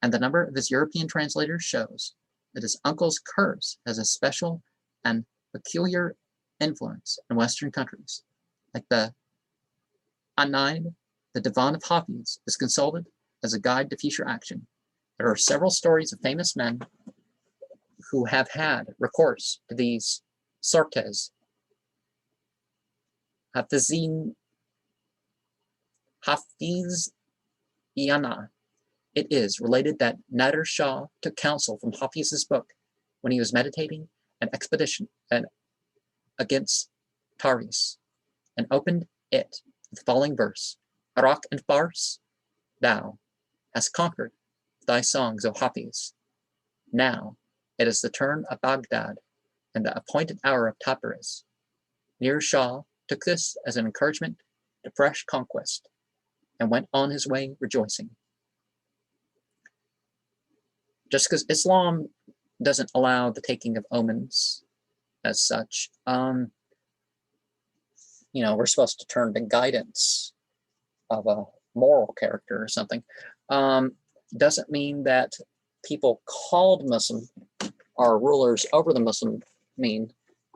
and the number of his European translators shows that his uncle's curse has a special and peculiar influence in Western countries. Like the Anaid, the Divan of Hafiz is consulted as a guide to future action. There are several stories of famous men who have had recourse to these sortes. Hafizina. It is related that Nader Shah took counsel from Hafiz's book when he was meditating an expedition against Taris, and opened it with the following verse: "Iraq and Fars, thou hast conquered thy songs, O Hafiz. Now it is the turn of Baghdad and the appointed hour of Tabriz." Nader Shah took this as an encouragement to fresh conquest and went on his way rejoicing. Just because Islam doesn't allow the taking of omens as such, we're supposed to turn to guidance of a moral character or something. Doesn't mean that people called Muslim or rulers over the Muslim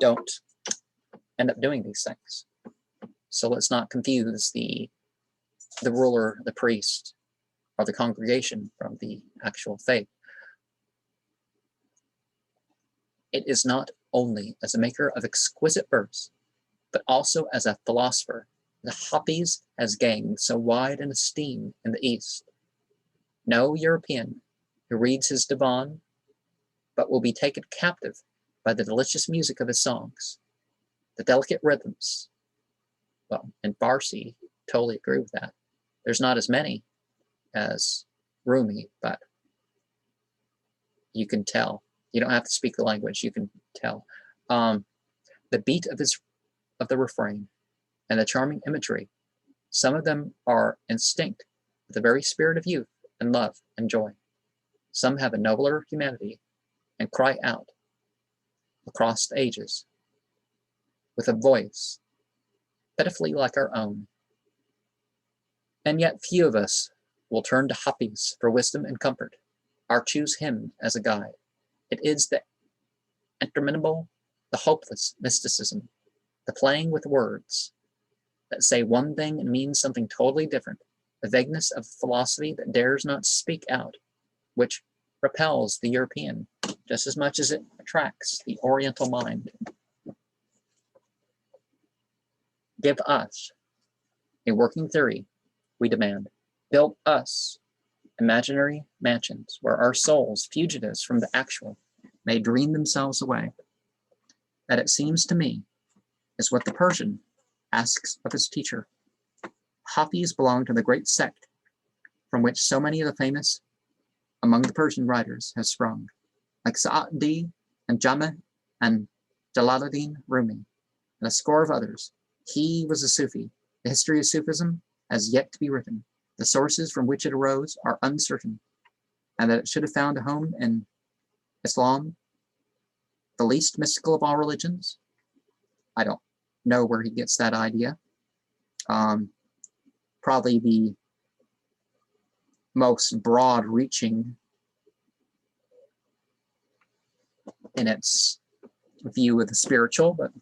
don't end up doing these things. So let's not confuse the ruler, the priest, or the congregation from the actual faith. It is not only as a maker of exquisite verse, but also as a philosopher that Hafiz has gained so wide an esteem in the East. No European who reads his divan but will be taken captive by the delicious music of his songs, the delicate rhythms. Well, in Farsi, totally agree with that. There's not as many as Rumi, but you can tell. You don't have to speak the language, you can tell. The beat of the refrain and the charming imagery, some of them are instinct with the very spirit of youth and love and joy. Some have a nobler humanity and cry out across the ages with a voice pitifully like our own. And yet few of us will turn to Hafiz for wisdom and comfort, or choose him as a guide. It is the interminable, the hopeless mysticism, the playing with words that say one thing and mean something totally different, the vagueness of philosophy that dares not speak out, which repels the European just as much as it attracts the Oriental mind. Give us a working theory, we demand. Build us imaginary mansions where our souls, fugitives from the actual, may dream themselves away. That, it seems to me, is what the Persian asks of his teacher. Hafiz belonged to the great sect from which so many of the famous among the Persian writers have sprung, like Sa'di and Jami and Jalaluddin Rumi. and a score of others. He was a Sufi. The history of Sufism has yet to be written. The sources from which it arose are uncertain, and that it should have found a home in Islam, the least mystical of all religions. I don't know where he gets that idea. Probably the most broad-reaching in its view of the spiritual, but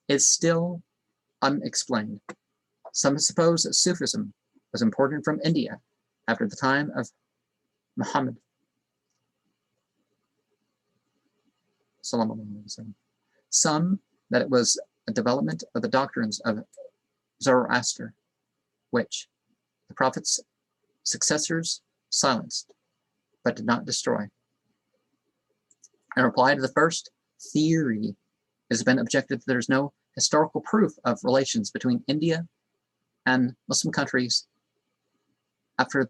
it's still unexplained. Some suppose that Sufism was imported from India after the time of Muhammad. Some that it was a development of the doctrines of Zoroaster, which the prophet's successors silenced, but did not destroy. In reply to the first theory, it has been objected that there is no historical proof of relations between India and Muslim countries after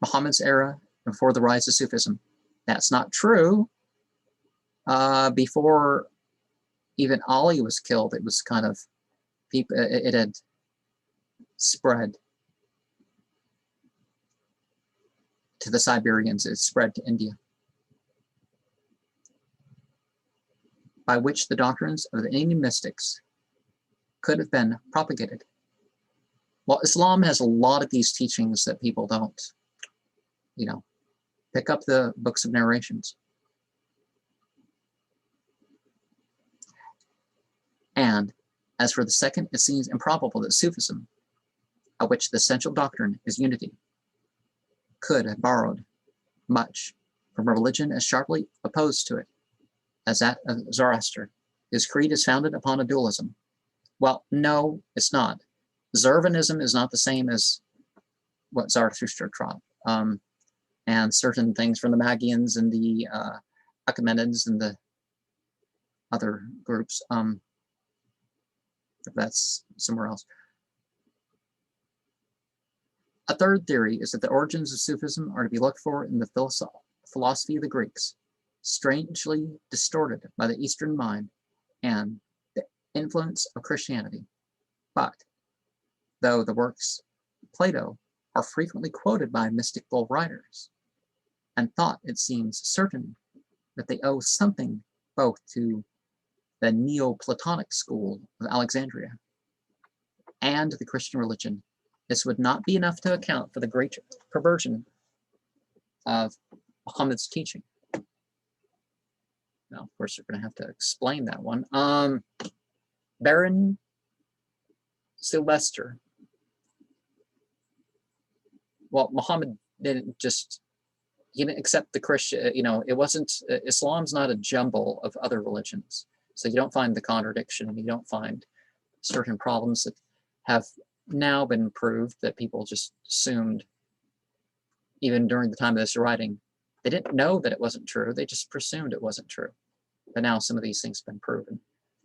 Muhammad's era and before the rise of Sufism. That's not true. Before even Ali was killed, it was kind of people. It had spread to the Siberians. It spread to India, by which the doctrines of the Indian mystics could have been propagated. Well, Islam has a lot of these teachings that people don't, pick up the books of narrations. And as for the second, it seems improbable that Sufism, of which the essential doctrine is unity, could have borrowed much from a religion as sharply opposed to it as that of Zoroaster. His creed is founded upon a dualism. Well, no, it's not. Zoroastrianism is not the same as what Zarathustra taught. And certain things from the Magians and the Achaemenids and the other groups, that's somewhere else. A third theory is that the origins of Sufism are to be looked for in the philosophy of the Greeks, strangely distorted by the Eastern mind and the influence of Christianity. But, though the works of Plato are frequently quoted by mystical writers, and thought, it seems certain, that they owe something both to the Neoplatonic school of Alexandria and the Christian religion, this would not be enough to account for the great perversion of Muhammad's teaching. Now, of course, we're going to have to explain that one. Baron Sylvester. Well, Muhammad didn't just, he didn't accept the Christian, it wasn't, Islam's not a jumble of other religions. So you don't find the contradiction, you don't find certain problems that have now been proved that people just assumed, even during the time of this writing. They didn't know that it wasn't true, they just presumed it wasn't true. But now some of these things have been proven.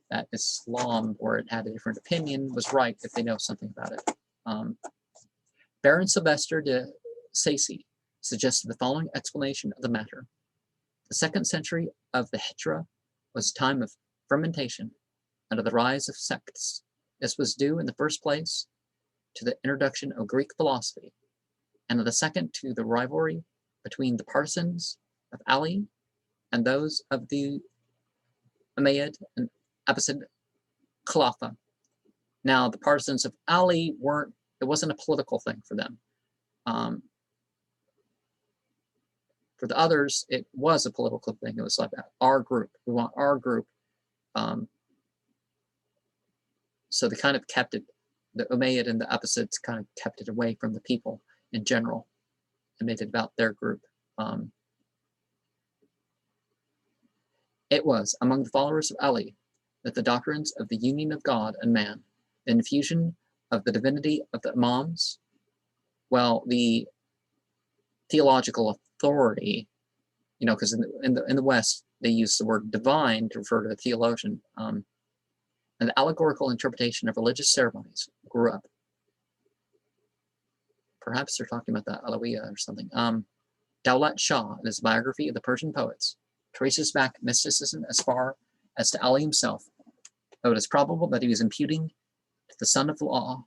That Islam, where it had a different opinion, was right if they know something about it. Baron Sylvester de Sacy suggested the following explanation of the matter. The 2nd century of the Hijra was a time of fermentation and of the rise of sects. This was due in the first place to the introduction of Greek philosophy, and in the second to the rivalry between the partisans of Ali and those of the Umayyad and Abbasid Khilafah. Now, the partisans of Ali it wasn't a political thing for them. For the others, it was a political thing. It was like our group. We want our group. So they kind of kept it, the Umayyad and the Abbasids kind of kept it away from the people in general and made it about their group. It was among the followers of Ali that the doctrines of the union of God and man, the infusion of the divinity of the Imams, well, the theological authority, because in the West they use the word divine to refer to a theologian, and the allegorical interpretation of religious ceremonies grew up. Perhaps they're talking about the Alawiyya or something. Daulat Shah, in his biography of the Persian poets, traces back mysticism as far as to Ali himself, though it is probable that he was imputing to the son of the law,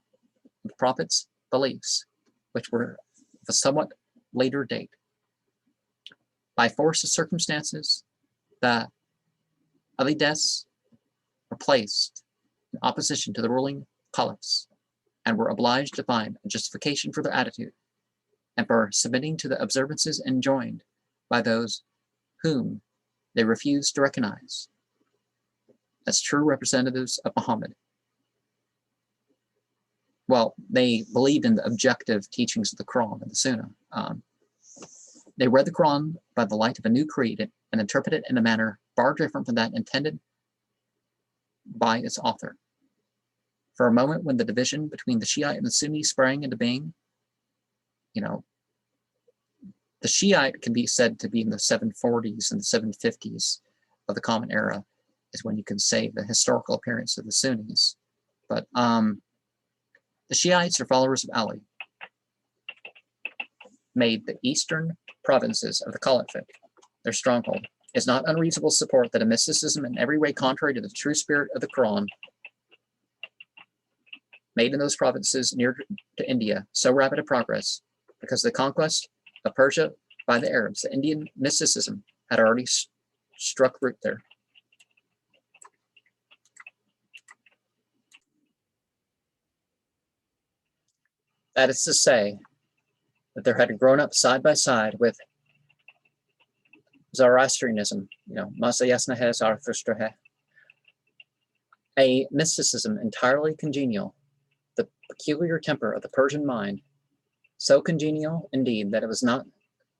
the prophets, beliefs, which were of a somewhat later date. By force of circumstances, the Alides were placed in opposition to the ruling caliphs and were obliged to find a justification for their attitude and for submitting to the observances enjoined by those whom they refused to recognize as true representatives of Muhammad. Well, they believed in the objective teachings of the Quran and the Sunnah. They read the Quran by the light of a new creed and interpreted it in a manner far different from that intended by its author. For a moment, when the division between the Shiite and the Sunni sprang into being, the Shiite can be said to be in the 740s and the 750s of the Common Era, is when you can say the historical appearance of the Sunnis. But the Shiites are followers of Ali, made the eastern provinces of the Caliphate their stronghold. It is not unreasonable to support that a mysticism in every way contrary to the true spirit of the Quran made in those provinces near to India so rapid a progress because of the conquest of Persia by the Arabs. The Indian mysticism had already struck root there. That is to say, that there had grown up side by side with Zoroastrianism, a mysticism entirely congenial, the peculiar temper of the Persian mind, so congenial indeed that it was not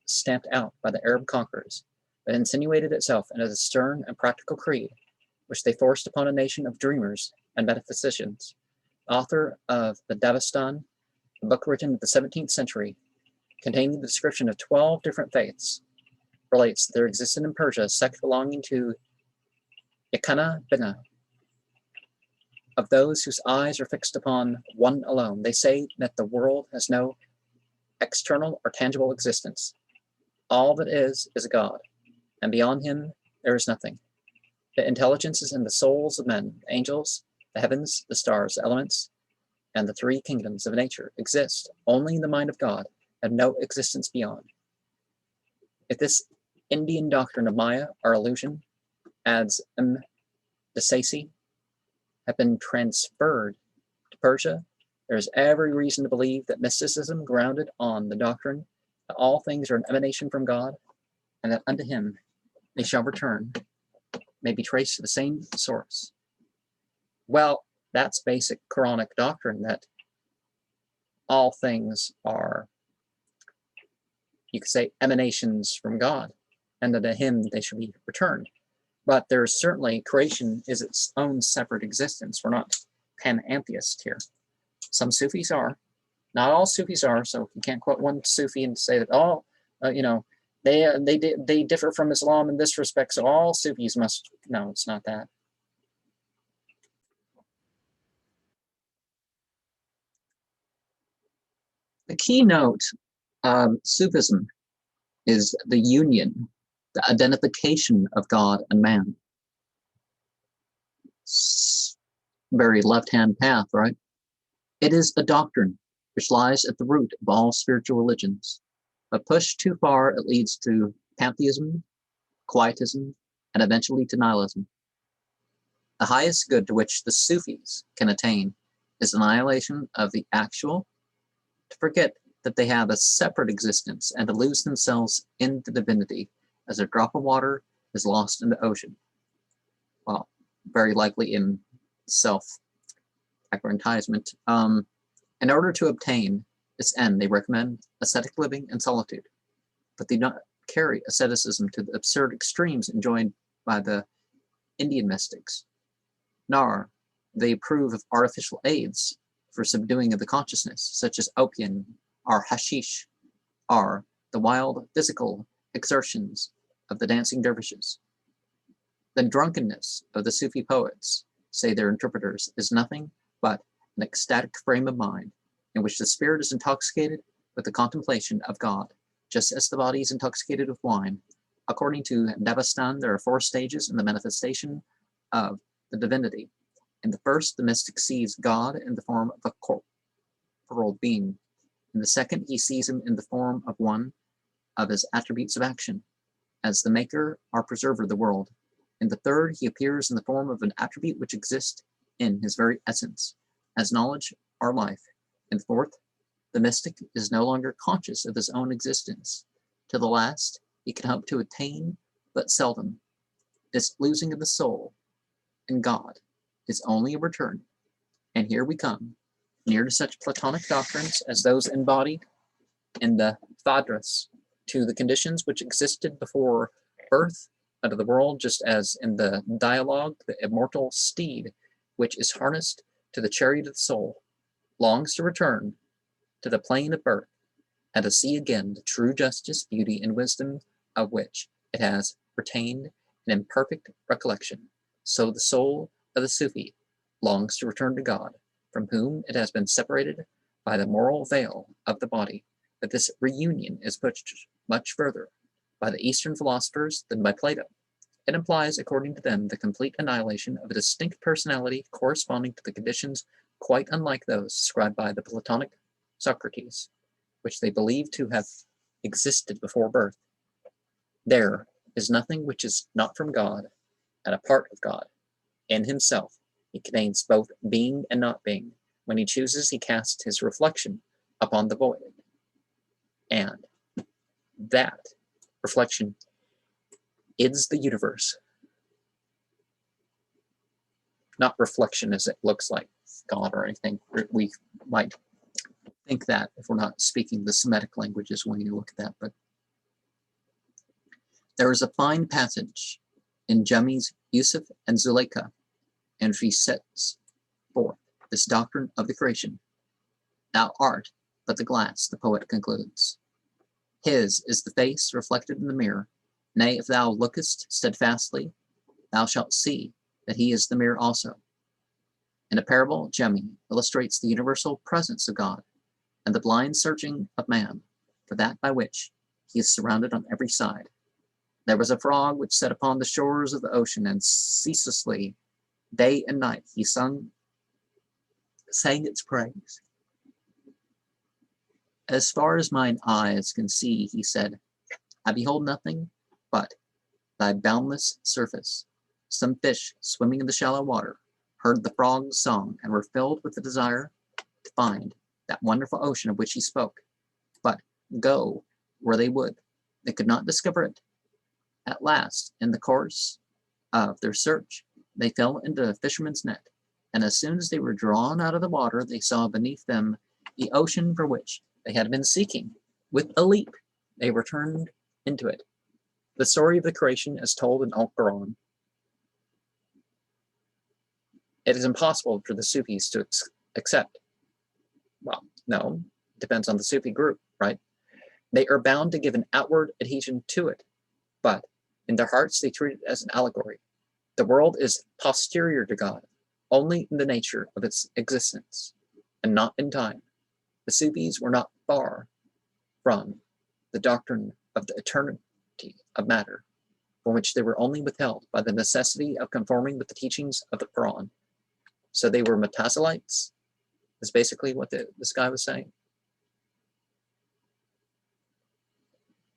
stamped out by the Arab conquerors, but insinuated itself into the stern and practical creed which they forced upon a nation of dreamers and metaphysicians. The author of the Davastan, a book written in the 17th century, containing the description of 12 different faiths, relates that there existed in Persia a sect belonging to Yakana Bina, of those whose eyes are fixed upon one alone. They say that the world has no external or tangible existence. All that is a God, and beyond him there is nothing. The intelligences and the souls of men, the angels, the heavens, the stars, the elements, and the three kingdoms of nature exist only in the mind of God, have no existence beyond. If this Indian doctrine of Maya or illusion, adds Desasi, have been transferred to Persia, there is every reason to believe that mysticism grounded on the doctrine that all things are an emanation from God, and that unto him they shall return, may be traced to the same source. Well, that's basic Quranic doctrine, that all things are, you could say, emanations from God, and that to him they shall be returned. But there's certainly, creation is its own separate existence. We're not panentheist here. Some Sufis are. Not all Sufis are, so you can't quote one Sufi and say that, they differ from Islam in this respect, so all Sufis must. No, it's not that. The keynote of Sufism is the union, the identification of God and man. Very left-hand path, right? It is a doctrine which lies at the root of all spiritual religions. But pushed too far, it leads to pantheism, quietism, and eventually to nihilism. The highest good to which the Sufis can attain is annihilation of the actual, to forget that they have a separate existence and to lose themselves into divinity as a drop of water is lost in the ocean. Well, very likely in self-aggrandizement. In order to obtain its end, they recommend ascetic living and solitude, but they do not carry asceticism to the absurd extremes enjoined by the Indian mystics, nor they approve of artificial aids for subduing of the consciousness, such as opium or hashish, or the wild physical exertions of the dancing dervishes. The drunkenness of the Sufi poets, say their interpreters, is nothing but an ecstatic frame of mind in which the spirit is intoxicated with the contemplation of God, just as the body is intoxicated with wine, According to Devastan, there are 4 stages in the manifestation of the divinity. In the first, the mystic sees God in the form of a corporal being. In the second, he sees him in the form of one of his attributes of action, as the maker or preserver of the world. In the third, he appears in the form of an attribute which exists in his very essence, as knowledge or life. In the fourth, the mystic is no longer conscious of his own existence. To the last, he can hope to attain, but seldom. This losing of the soul in God is only a return. And here we come, near to such Platonic doctrines as those embodied in the Phaedrus, to the conditions which existed before birth out of the world, just as in the dialogue, the immortal steed, which is harnessed to the chariot of the soul, longs to return to the plane of birth, and to see again the true justice, beauty, and wisdom of which it has retained an imperfect recollection. So the soul of the Sufi longs to return to God, from whom it has been separated by the moral veil of the body. But this reunion is pushed much further by the Eastern philosophers than by Plato. It implies, according to them, the complete annihilation of a distinct personality corresponding to the conditions quite unlike those described by the Platonic Socrates, which they believe to have existed before birth. There is nothing which is not from God and a part of God. In himself, he contains both being and not being. When he chooses, he casts his reflection upon the void. And that reflection is the universe. Not reflection as it looks like God or anything. We might think that if we're not speaking the Semitic languages when you look at that, but there is a fine passage in Jami's Yusuf and Zuleika, and she sets forth this doctrine of the creation. Thou art but the glass, the poet concludes. His is the face reflected in the mirror. Nay, if thou lookest steadfastly, thou shalt see that he is the mirror also. In a parable, Jami illustrates the universal presence of God and the blind searching of man for that by which he is surrounded on every side. There was a frog which sat upon the shores of the ocean, and ceaselessly, day and night, he sang its praise. As far as mine eyes can see, he said, I behold nothing but thy boundless surface. Some fish swimming in the shallow water heard the frog's song and were filled with the desire to find that wonderful ocean of which he spoke. But go where they would, they could not discover it. At last, in the course of their search, they fell into a fisherman's net, and as soon as they were drawn out of the water, they saw beneath them the ocean for which they had been seeking. With a leap, they returned into it. The story of the creation as told in Al-Quran. It is impossible for the Sufis to accept. Well, no, it depends on the Sufi group, right? They are bound to give an outward adhesion to it, but in their hearts they treat it as an allegory. The world is posterior to God, only in the nature of its existence, and not in time. The Sufis were not far from the doctrine of the eternity of matter, from which they were only withheld by the necessity of conforming with the teachings of the Quran. So they were Mutazilites, is basically what this guy was saying.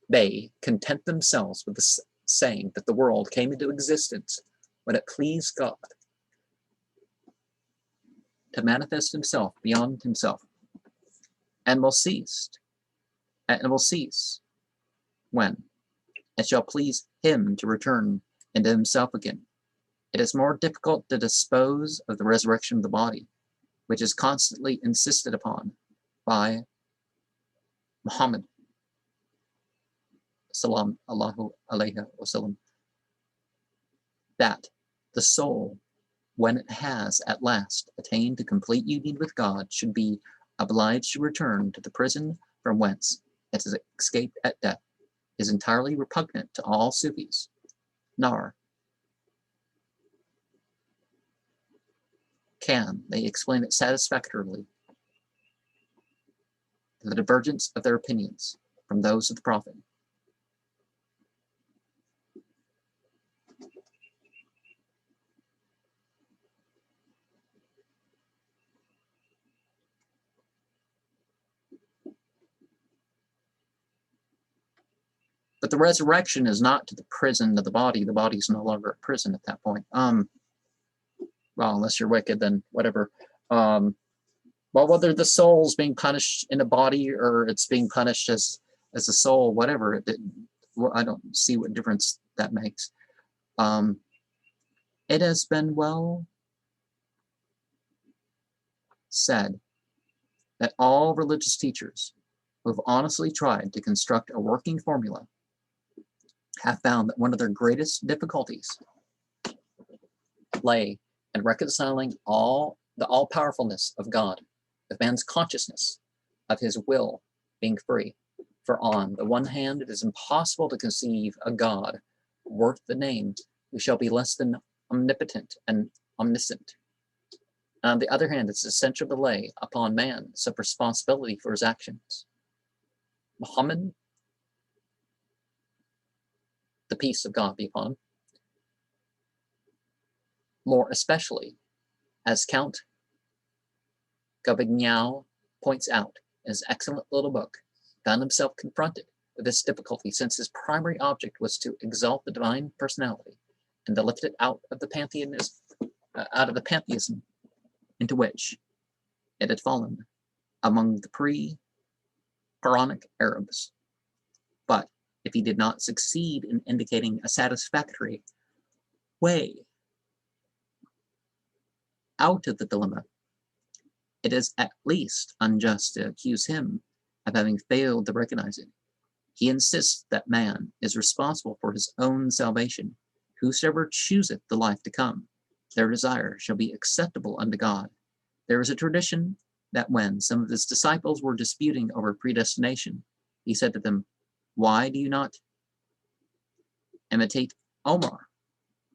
They content themselves with saying that the world came into existence when it pleased God to manifest himself beyond himself, and will cease when it shall please him to return into himself again. It is more difficult to dispose of the resurrection of the body, which is constantly insisted upon by Muhammad, salam Allahu alayhi wasallam, that the soul, when it has at last attained to complete union with God, should be obliged to return to the prison from whence it has escaped at death, is entirely repugnant to all Sufis, nor can they explain it satisfactorily. The divergence of their opinions from those of the Prophet. But the resurrection is not to the prison of the body. The body's no longer a prison at that point. Well, unless you're wicked, then whatever. Well, whether the soul's being punished in a body or it's being punished as a soul, whatever, I don't see what difference that makes. It has been well said that all religious teachers who have honestly tried to construct a working formula have found that one of their greatest difficulties lay in reconciling the all-powerfulness of God with man's consciousness of his will being free. For on the one hand, it is impossible to conceive a God worth the name who shall be less than omnipotent and omniscient. And on the other hand, it's essential to lay upon man some responsibility for his actions. Muhammad, the peace of God be upon him, more especially, as Count Gabignan points out in his excellent little book, found himself confronted with this difficulty since his primary object was to exalt the divine personality and to lift it out of the pantheism into which it had fallen among the pre-Quranic Arabs. But if he did not succeed in indicating a satisfactory way out of the dilemma, it is at least unjust to accuse him of having failed to recognize it. He insists that man is responsible for his own salvation. Whosoever chooseth the life to come, their desire shall be acceptable unto God. There is a tradition that when some of his disciples were disputing over predestination, he said to them, "Why do you not imitate Omar?"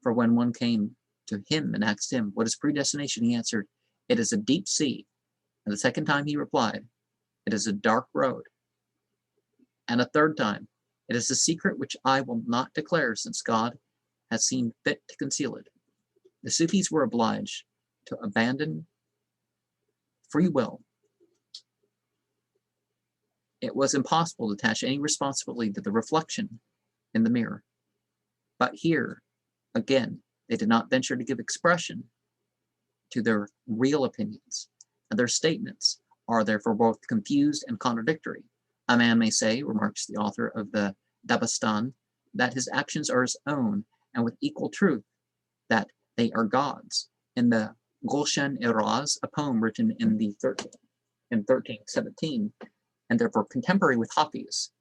For when one came to him and asked him, "What is predestination?" he answered, "It is a deep sea." And the second time he replied, "It is a dark road." And a third time, "It is a secret which I will not declare, since God has seen fit to conceal it." The Sufis were obliged to abandon free will. It was impossible to attach any responsibility to the reflection in the mirror. But here, again, they did not venture to give expression to their real opinions, and their statements are therefore both confused and contradictory. A man may say, remarks the author of the Dabastan, that his actions are his own, and with equal truth that they are God's. In the Gulshan Iraz, a poem written in 1317, and therefore contemporary with Hafiz,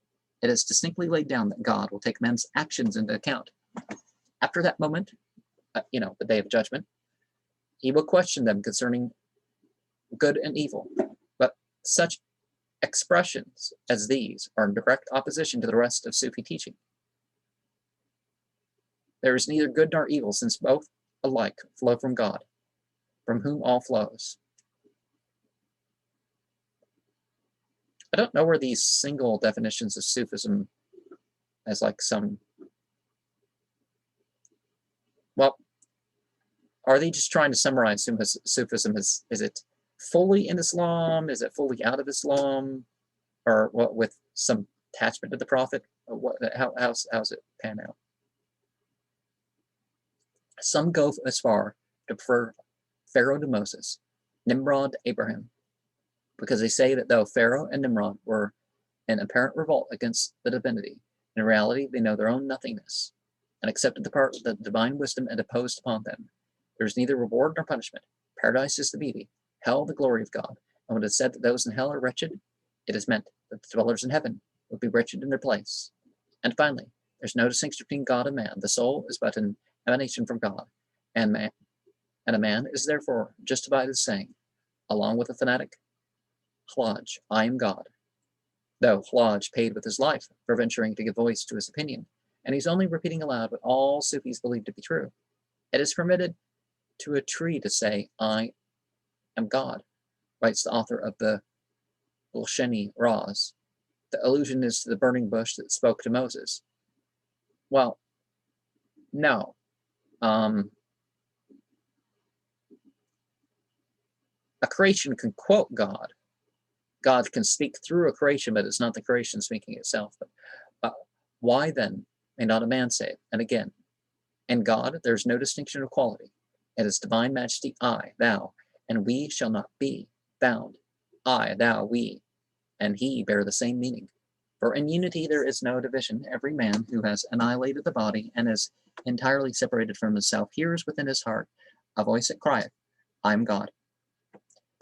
it is distinctly laid down that God will take men's actions into account. After that moment, the day of judgment, he will question them concerning good and evil. But such expressions as these are in direct opposition to the rest of Sufi teaching. There is neither good nor evil, since both alike flow from God, from whom all flows. I don't know where these single definitions of Sufism as like some, well, are they just trying to summarize Sufism? Is it fully in Islam? Is it fully out of Islam? Or what, with some attachment to the Prophet? How's it pan out? Some go as far to prefer Pharaoh to Moses, Nimrod to Abraham, because they say that though Pharaoh and Nimrod were in apparent revolt against the divinity, in reality they know their own nothingness, and accepted the part of the divine wisdom and imposed upon them. There is neither reward nor punishment. Paradise is the beauty, hell the glory of God. And when it is said that those in hell are wretched, it is meant that the dwellers in heaven will be wretched in their place. And finally, there's no distinction between God and man. The soul is but an emanation from God, and a man is therefore justified as saying, along with the fanatic, Hlaj, I am God. Though Hlaj paid with his life for venturing to give voice to his opinion, and he's only repeating aloud what all Sufis believe to be true. It is permitted to a tree to say, I am God, writes the author of the Gulshani Raz. The allusion is to the burning bush that spoke to Moses. Well, no. A creation can quote God. God can speak through a creation, but it's not the creation speaking itself. But Why then may not a man say? And again, in God there is no distinction of quality. It is divine majesty, I, thou, and we shall not be bound. I, thou, we, and he bear the same meaning. For in unity there is no division. Every man who has annihilated the body and is entirely separated from himself hears within his heart a voice that crieth, I am God.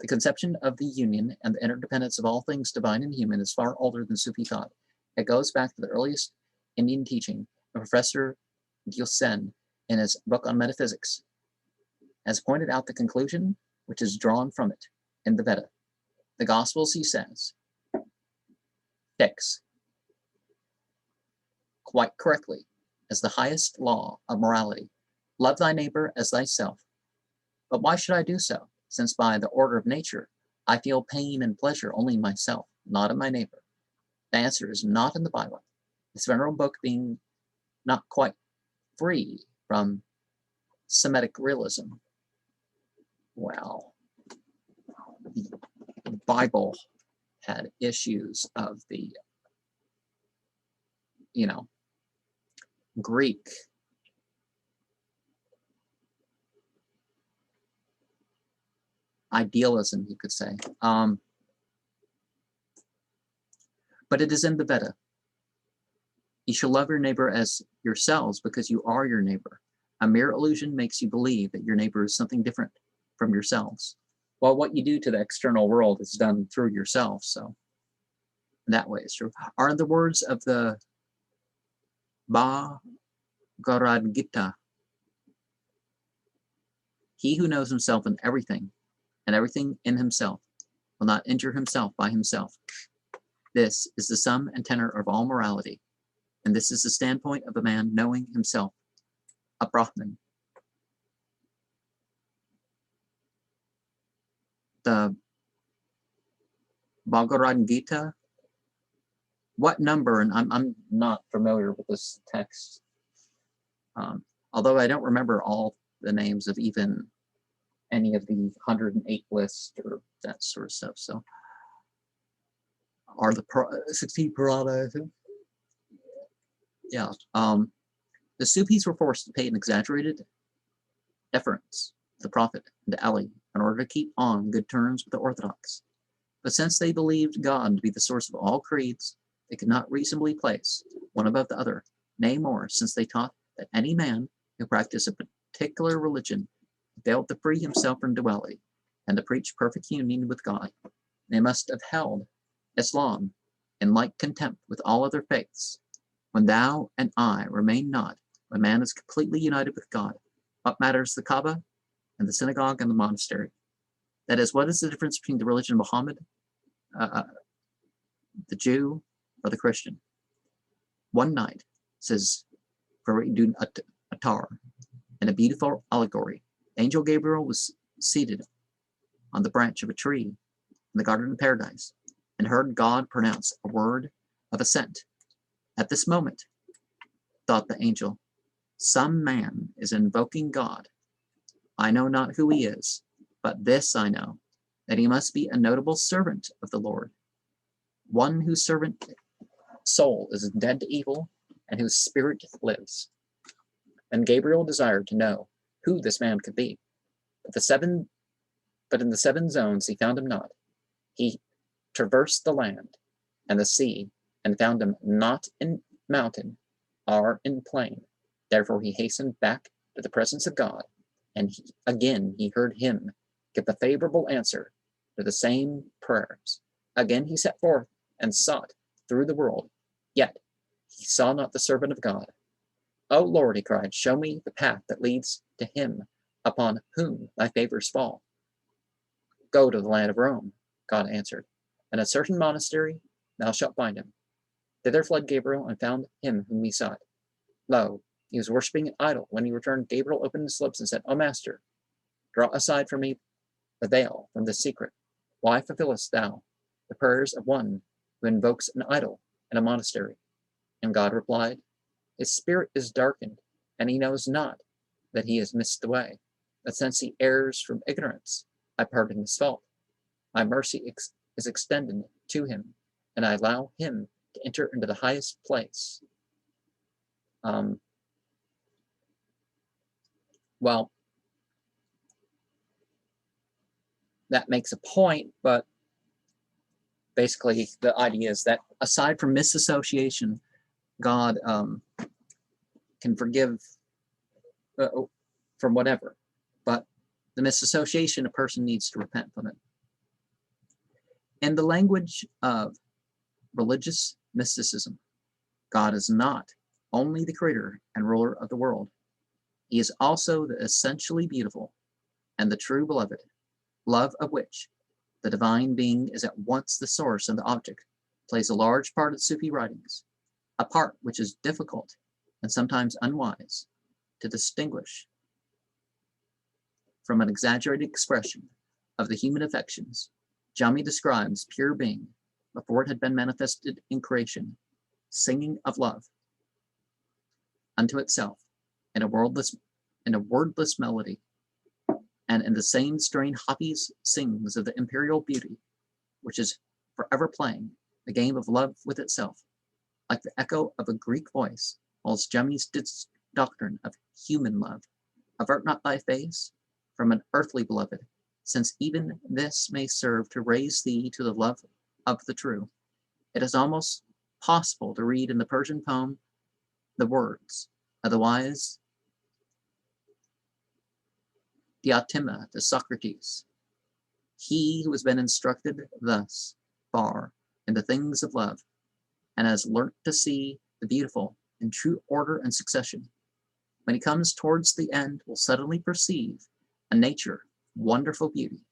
The conception of the union and the interdependence of all things divine and human is far older than Sufi thought. It goes back to the earliest Indian teaching of Professor Gilsen in his book on metaphysics, has pointed out the conclusion which is drawn from it in the Veda. The Gospels, he says, fix quite correctly as the highest law of morality. Love thy neighbor as thyself. But why should I do so, since by the order of nature I feel pain and pleasure only in myself, not in my neighbor? The answer is not in the Bible, this venerable book being not quite free from Semitic realism. Well, the Bible had issues of the, Greek idealism, you could say. But it is in the Veda. You shall love your neighbor as yourselves because you are your neighbor. A mere illusion makes you believe that your neighbor is something different from yourselves. Well, what you do to the external world is done through yourself, so that way it's true. Are the words of the Bhagavad Gita, he who knows himself in everything, and everything in himself, will not injure himself by himself. This is the sum and tenor of all morality, and this is the standpoint of a man knowing himself, a Brahmin. The Bhagavad Gita, what number, and I'm not familiar with this text, although I don't remember all the names of even any of the 108 lists or that sort of stuff, so, are the 16 Purana, I think? Yeah. The Sufis were forced to pay an exaggerated deference to the Prophet and to Ali in order to keep on good terms with the Orthodox. But since they believed God to be the source of all creeds, they could not reasonably place one above the other. Nay more, since they taught that any man who practiced a particular religion failed to free himself from duality and to preach perfect union with God, they must have held Islam in like contempt with all other faiths. When thou and I remain not, when man is completely united with God, what matters the Kaaba and the synagogue and the monastery? That is, what is the difference between the religion of Muhammad, the Jew, or the Christian? One night, says Faridun Attar, in a beautiful allegory, Angel Gabriel was seated on the branch of a tree in the Garden of Paradise and heard God pronounce a word of assent. At this moment, thought the angel, some man is invoking God. I know not who he is, but this I know, that he must be a notable servant of the Lord, one whose servant soul is dead to evil and whose spirit lives. And Gabriel desired to know who this man could be, but in the 7 zones he found him not. He traversed the land and the sea and found him not in mountain or in plain. Therefore he hastened back to the presence of God, and again he heard him give the favorable answer to the same prayers. Again he set forth and sought through the world, yet he saw not the servant of God. O Lord, he cried, show me the path that leads to him upon whom thy favors fall. Go to the land of Rome, God answered, and a certain monastery thou shalt find him. Thither fled Gabriel and found him whom he sought. Lo, he was worshipping an idol. When he returned, Gabriel opened his lips and said, O Master, draw aside from me the veil from this secret. Why fulfillest thou the prayers of one who invokes an idol in a monastery? And God replied, his spirit is darkened, and he knows not that he has missed the way. But since he errs from ignorance, I pardon his fault. My mercy is extended to him, and I allow him to enter into the highest place. Well, that makes a point, but basically the idea is that aside from misassociation, God can forgive from whatever, but the misassociation, a person needs to repent from it. In the language of religious mysticism, God is not only the creator and ruler of the world, he is also the essentially beautiful and the true beloved, love of which the divine being is at once the source and the object, plays a large part of Sufi writings, a part which is difficult and sometimes unwise to distinguish from an exaggerated expression of the human affections. Jami describes pure being before it had been manifested in creation, singing of love unto itself in a wordless melody, and in the same strain Hafiz sings of the imperial beauty, which is forever playing the game of love with itself, like the echo of a Greek voice, whilst Jami's doctrine of human love, avert not thy face from an earthly beloved, since even this may serve to raise thee to the love of the true. It is almost possible to read in the Persian poem the words of the wise Diotima to Socrates. He who has been instructed thus far in the things of love, and has learnt to see the beautiful in true order and succession, when he comes towards the end, will suddenly perceive a nature wonderful beauty,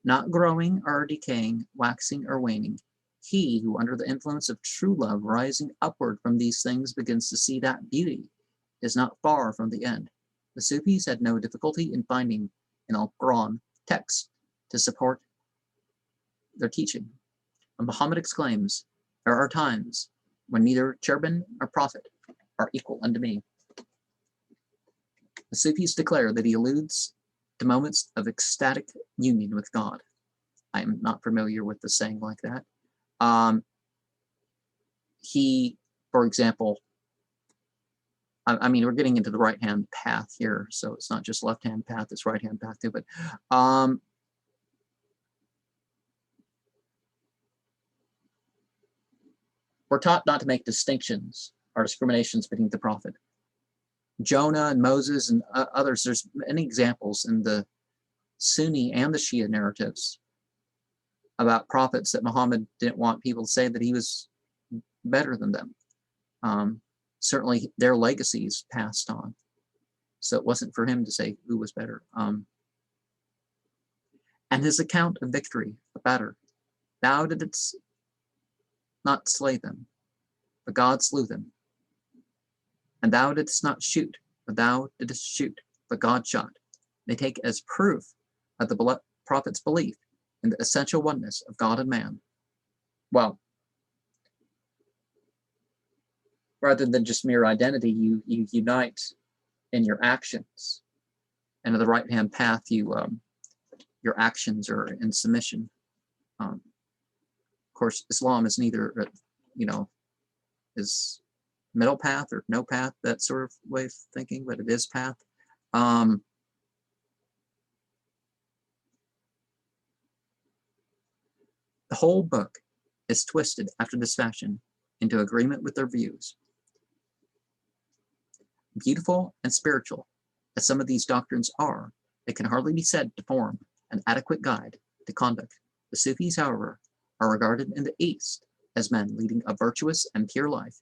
not growing or decaying, waxing or waning. He who, under the influence of true love rising upward from these things, begins to see that beauty is not far from the end. The Sufis had no difficulty in finding in Al-Quran texts to support their teaching. When Muhammad exclaims, "There are times when neither cherubim nor prophet are equal unto me," the Sufis declare that he alludes to moments of ecstatic union with God. I am not familiar with the saying like that. He, for example, I mean, we're getting into the right-hand path here, so it's not just left-hand path, it's right-hand path too, but we're taught not to make distinctions or discriminations between the prophet. Jonah and Moses and others, there's many examples in the Sunni and the Shia narratives about prophets that Muhammad didn't want people to say that he was better than them. Certainly their legacies passed on, so it wasn't for him to say who was better. And his account of victory, the battle, thou didst not slay them, but God slew them. And thou didst not shoot, but thou didst shoot, but God shot. They take as proof of the prophet's belief in the essential oneness of God and man. Well, rather than just mere identity, you unite in your actions. And in the right-hand path, your actions are in submission. Of course, Islam is neither, is middle path or no path, that sort of way of thinking, but it is path. The whole book is twisted after this fashion into agreement with their views. Beautiful and spiritual as some of these doctrines are, they can hardly be said to form an adequate guide to conduct. The Sufis, however, are regarded in the East as men leading a virtuous and pure life.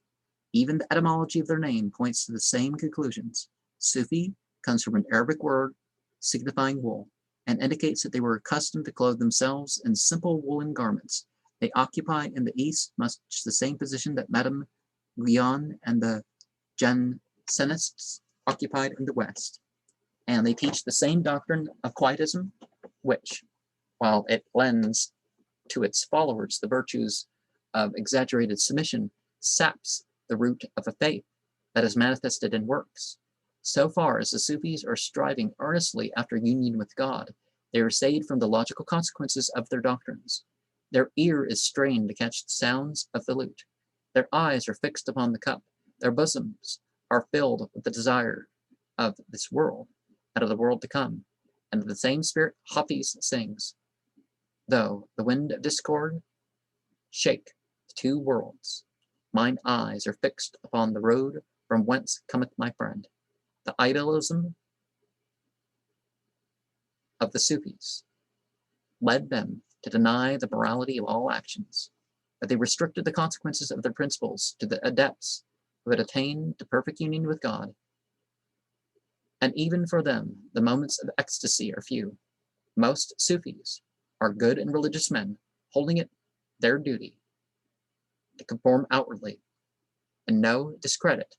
Even the etymology of their name points to the same conclusions. Sufi comes from an Arabic word signifying wool, and indicates that they were accustomed to clothe themselves in simple woolen garments. They occupy in the East much the same position that Madame Guyon and the Jansenists occupied in the West. And they teach the same doctrine of quietism, which, while it lends to its followers the virtues of exaggerated submission, saps the root of a faith that is manifested in works. So far as the Sufis are striving earnestly after union with God, they are saved from the logical consequences of their doctrines. Their ear is strained to catch the sounds of the lute. Their eyes are fixed upon the cup. Their bosoms are filled with the desire of this world out of the world to come, and the same spirit Hafiz sings, though the wind of discord shake the two worlds, mine eyes are fixed upon the road from whence cometh my friend. The idealism of the Sufis led them to deny the morality of all actions, but they restricted the consequences of their principles to the adepts who had attained to perfect union with God. And even for them, the moments of ecstasy are few. Most Sufis are good and religious men, holding it their duty to conform outwardly, and no discredit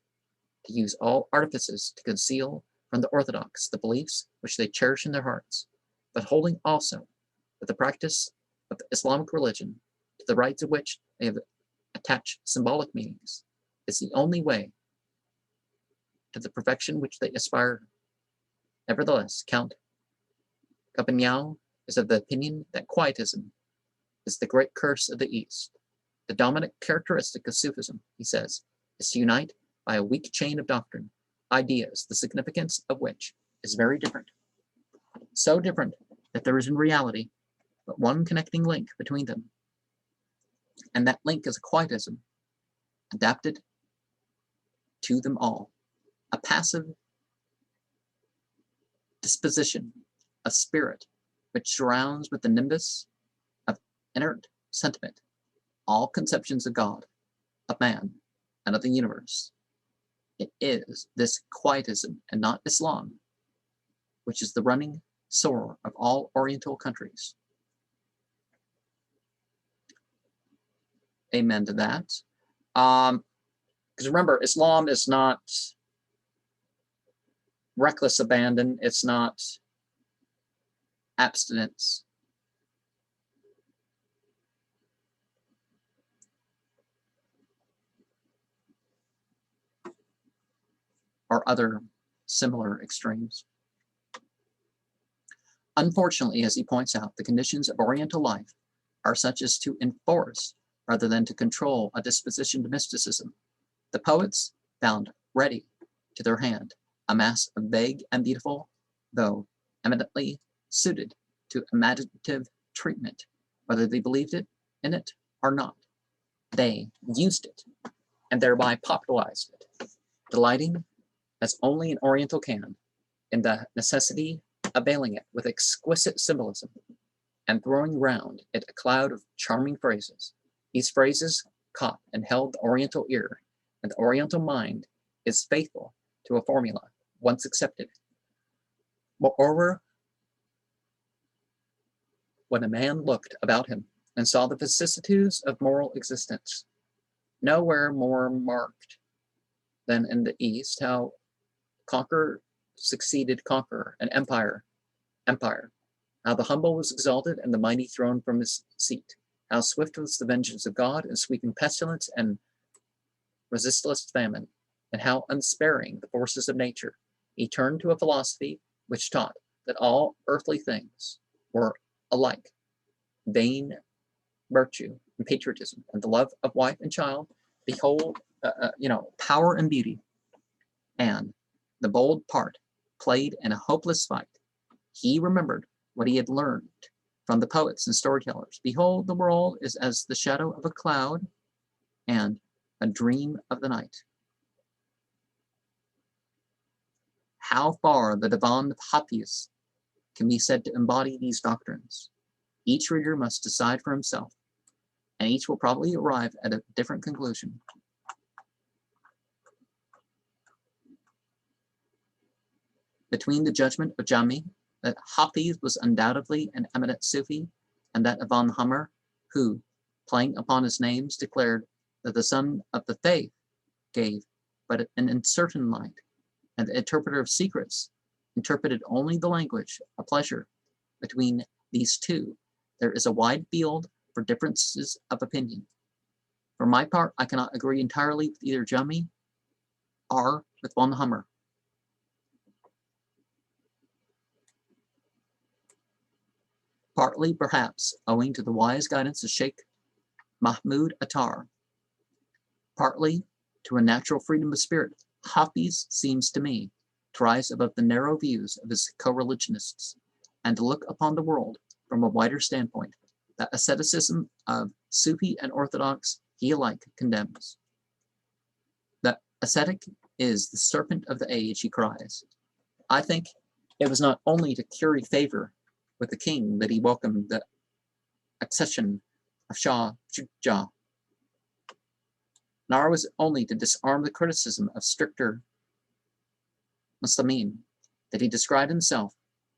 to use all artifices to conceal from the orthodox the beliefs which they cherish in their hearts, but holding also that the practice of the Islamic religion, to the rites of which they have attached symbolic meanings, is the only way to the perfection which they aspire. Nevertheless, Count Campagnano is of the opinion that quietism is the great curse of the East. The dominant characteristic of Sufism, he says, is to unite by a weak chain of doctrine, ideas, the significance of which is very different. So different that there is in reality but one connecting link between them, and that link is a quietism adapted to them all, a passive disposition of spirit which surrounds with the nimbus of inert sentiment all conceptions of God, of man, and of the universe. It is this quietism and not Islam which is the running sore of all Oriental countries. Amen to that. Because remember, Islam is not reckless abandon, it's not abstinence. Or other similar extremes. Unfortunately, as he points out, the conditions of Oriental life are such as to enforce rather than to control a disposition to mysticism. The poets found ready to their hand a mass of vague and beautiful, though eminently suited to imaginative treatment, whether they believed in it or not. They used it and thereby popularized it, delighting as only an Oriental can in the necessity of veiling it with exquisite symbolism and throwing round it a cloud of charming phrases. These phrases caught and held the Oriental ear, and the Oriental mind is faithful to a formula once accepted. Moreover, when a man looked about him and saw the vicissitudes of moral existence, nowhere more marked than in the East, how conqueror succeeded conqueror, and empire, how the humble was exalted and the mighty thrown from his seat, how swift was the vengeance of God in sweeping pestilence and resistless famine, and how unsparing the forces of nature. He turned to a philosophy which taught that all earthly things were alike vain virtue and patriotism and the love of wife and child. Behold, power and beauty, and the bold part played in a hopeless fight. He remembered what he had learned from the poets and storytellers. Behold, the world is as the shadow of a cloud and a dream of the night. How far the Divan of Hafiz can be said to embody these doctrines, each reader must decide for himself, and each will probably arrive at a different conclusion. Between the judgment of Jami, that Hafiz was undoubtedly an eminent Sufi, and that of von Hammer, who, playing upon his names, declared that the Son of the Faith gave but an uncertain light, and the interpreter of secrets interpreted only the language of pleasure. Between these two, there is a wide field for differences of opinion. For my part, I cannot agree entirely with either Jami or with von Hammer. Partly, perhaps, owing to the wise guidance of Sheikh Mahmud Attar, partly to a natural freedom of spirit Hafiz seems to me to rise above the narrow views of his co-religionists and to look upon the world from a wider standpoint. The asceticism of Sufi and Orthodox he alike condemns. The ascetic is the serpent of the age, he cries. I think it was not only to curry favor with the king that he welcomed the accession of Shah Shuja, nor was it only to disarm the criticism of stricter Muslimin that he described himself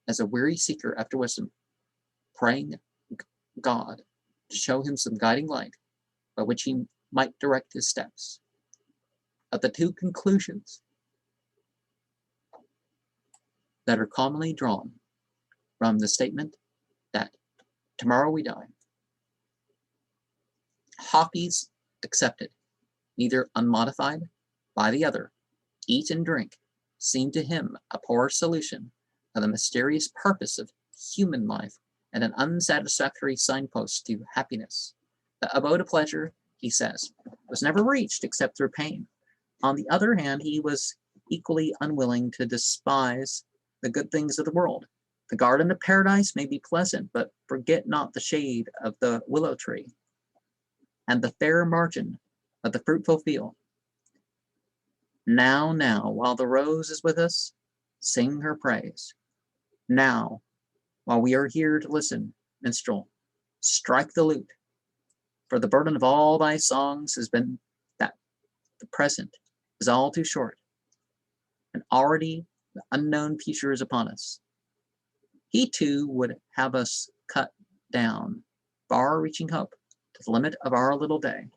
as a weary seeker after wisdom, praying God to show him some guiding light by which he might direct his steps. Of the two conclusions that are commonly drawn from the statement that tomorrow we die, Hafiz accepted, neither unmodified by the other. Eat and drink seemed to him a poor solution of the mysterious purpose of human life and an unsatisfactory signpost to happiness. The abode of pleasure, he says, was never reached except through pain. On the other hand, he was equally unwilling to despise the good things of the world. The garden of paradise may be pleasant, but forget not the shade of the willow tree and the fair margin of the fruitful field. Now, while the rose is with us, sing her praise. Now, while we are here to listen, minstrel, strike the lute, for the burden of all thy songs has been that the present is all too short, and already the unknown future is upon us. He too would have us cut down far-reaching hope to the limit of our little day,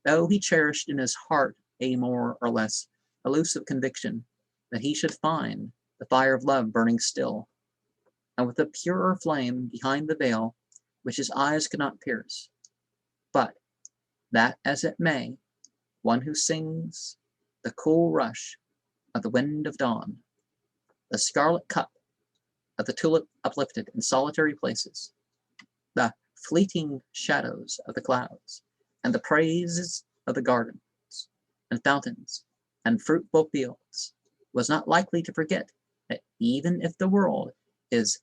though he cherished in his heart a more or less elusive conviction that he should find the fire of love burning still, and with a purer flame behind the veil which his eyes could not pierce. But, that as it may, one who sings the cool rush of the wind of dawn, the scarlet cup of the tulip uplifted in solitary places, the fleeting shadows of the clouds, and the praises of the gardens and fountains and fruitful fields, was not likely to forget that even if the world is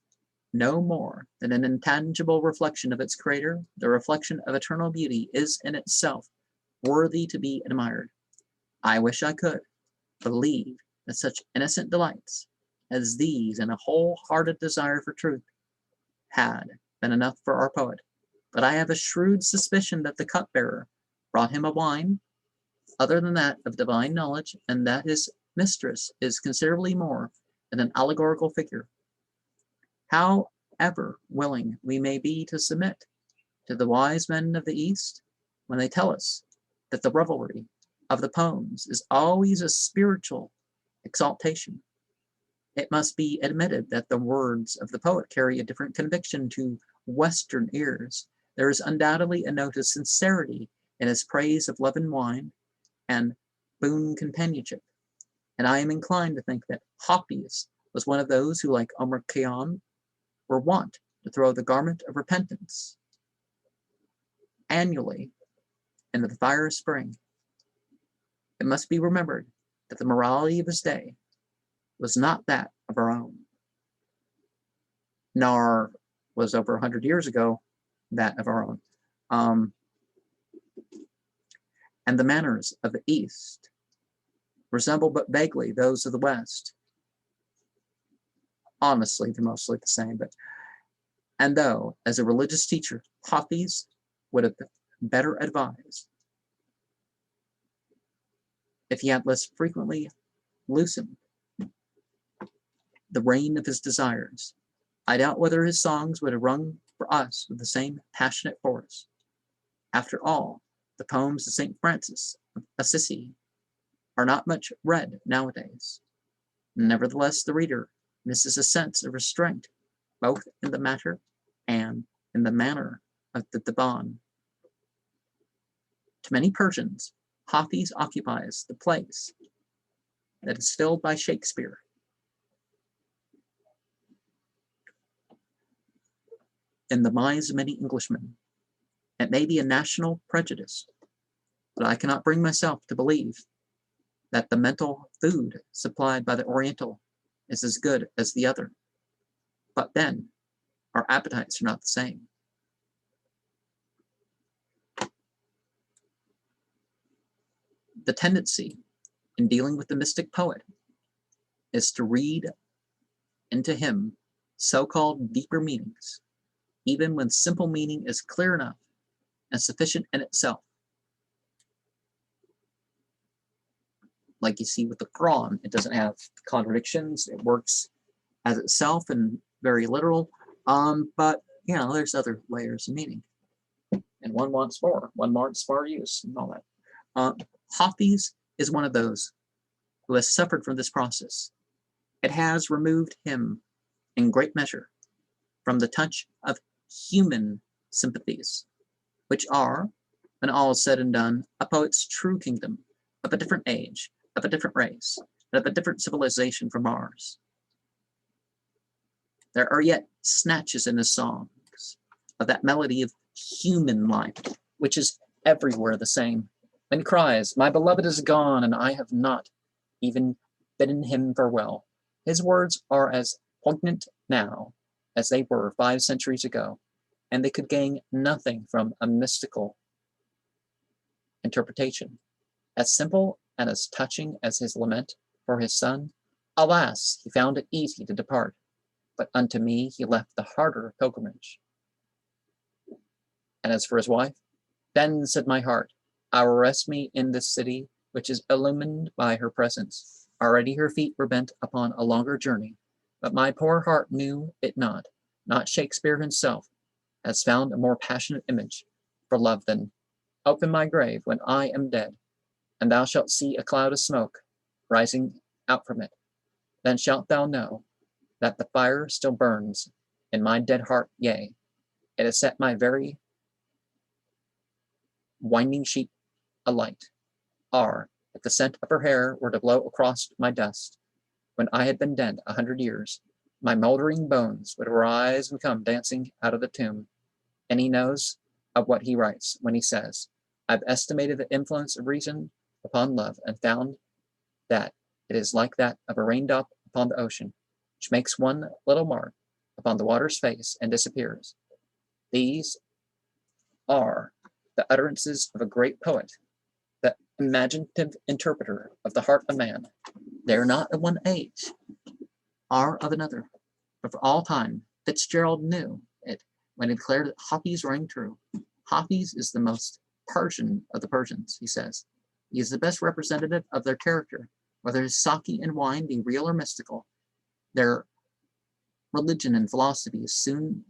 no more than an intangible reflection of its creator, the reflection of eternal beauty is in itself worthy to be admired. I wish I could believe that such innocent delights as these and a wholehearted desire for truth had been enough for our poet, but I have a shrewd suspicion that the cupbearer brought him a wine other than that of divine knowledge, and that his mistress is considerably more than an allegorical figure. However willing we may be to submit to the wise men of the East when they tell us that the revelry of the poems is always a spiritual exaltation, it must be admitted that the words of the poet carry a different conviction to Western ears. There is undoubtedly a note of sincerity in his praise of love and wine and boon companionship, and I am inclined to think that Hafiz was one of those who, like Omar Khayyam, were wont to throw the garment of repentance annually into the fire of spring. It must be remembered that the morality of his day was not that of our own, nor was over 100 years ago that of our own. And the manners of the East resemble but vaguely those of the West. Honestly, they're mostly the same, and though, as a religious teacher, Hafiz would have been better advised if he had less frequently loosened the rein of his desires, I doubt whether his songs would have rung for us with the same passionate force. After all, the poems of St. Francis of Assisi are not much read nowadays. Nevertheless, the reader misses a sense of restraint, both in the matter and in the manner of the Divan. To many Persians, Hafiz occupies the place that is filled by Shakespeare. In the minds of many Englishmen, it may be a national prejudice, but I cannot bring myself to believe that the mental food supplied by the Oriental is as good as the other. But then, our appetites are not the same. The tendency in dealing with the mystic poet is to read into him so-called deeper meanings, even when simple meaning is clear enough and sufficient in itself. Like you see with the Quran, it doesn't have contradictions, it works as itself and very literal, but you know, there's other layers of meaning. And one wants more use and all that. Hafiz is one of those who has suffered from this process. It has removed him in great measure from the touch of human sympathies, which are, when all is said and done, a poet's true kingdom, of a different age, of a different race, and of a different civilization from ours. There are yet snatches in his songs of that melody of human life, which is everywhere the same. When he cries, "My beloved is gone, and I have not even bidden him farewell," his words are as poignant now as they were 5 centuries ago, and they could gain nothing from a mystical interpretation. As simple and as touching as his lament for his son, alas, he found it easy to depart, but unto me he left the harder pilgrimage. And as for his wife, then said my heart, I will rest me in this city which is illumined by her presence. Already her feet were bent upon a longer journey, but my poor heart knew it not. Not Shakespeare himself has found a more passionate image for love than, open my grave when I am dead, and thou shalt see a cloud of smoke rising out from it. Then shalt thou know that the fire still burns in my dead heart, yea, it has set my very winding sheet alight. R, if the scent of her hair were to blow across my dust, when I had been dead 100 years, my moldering bones would arise and come dancing out of the tomb. And he knows of what he writes when he says, I've estimated the influence of reason upon love and found that it is like that of a raindrop upon the ocean, which makes one little mark upon the water's face and disappears. These are the utterances of a great poet, the imaginative interpreter of the heart of man. They are not of one age, are of another, but for all time Fitzgerald knew it when he declared that Hafiz rang true. Hafiz is the most Persian of the Persians, he says. He is the best representative of their character, whether his sake and wine be real or mystical. Their religion and philosophy is soon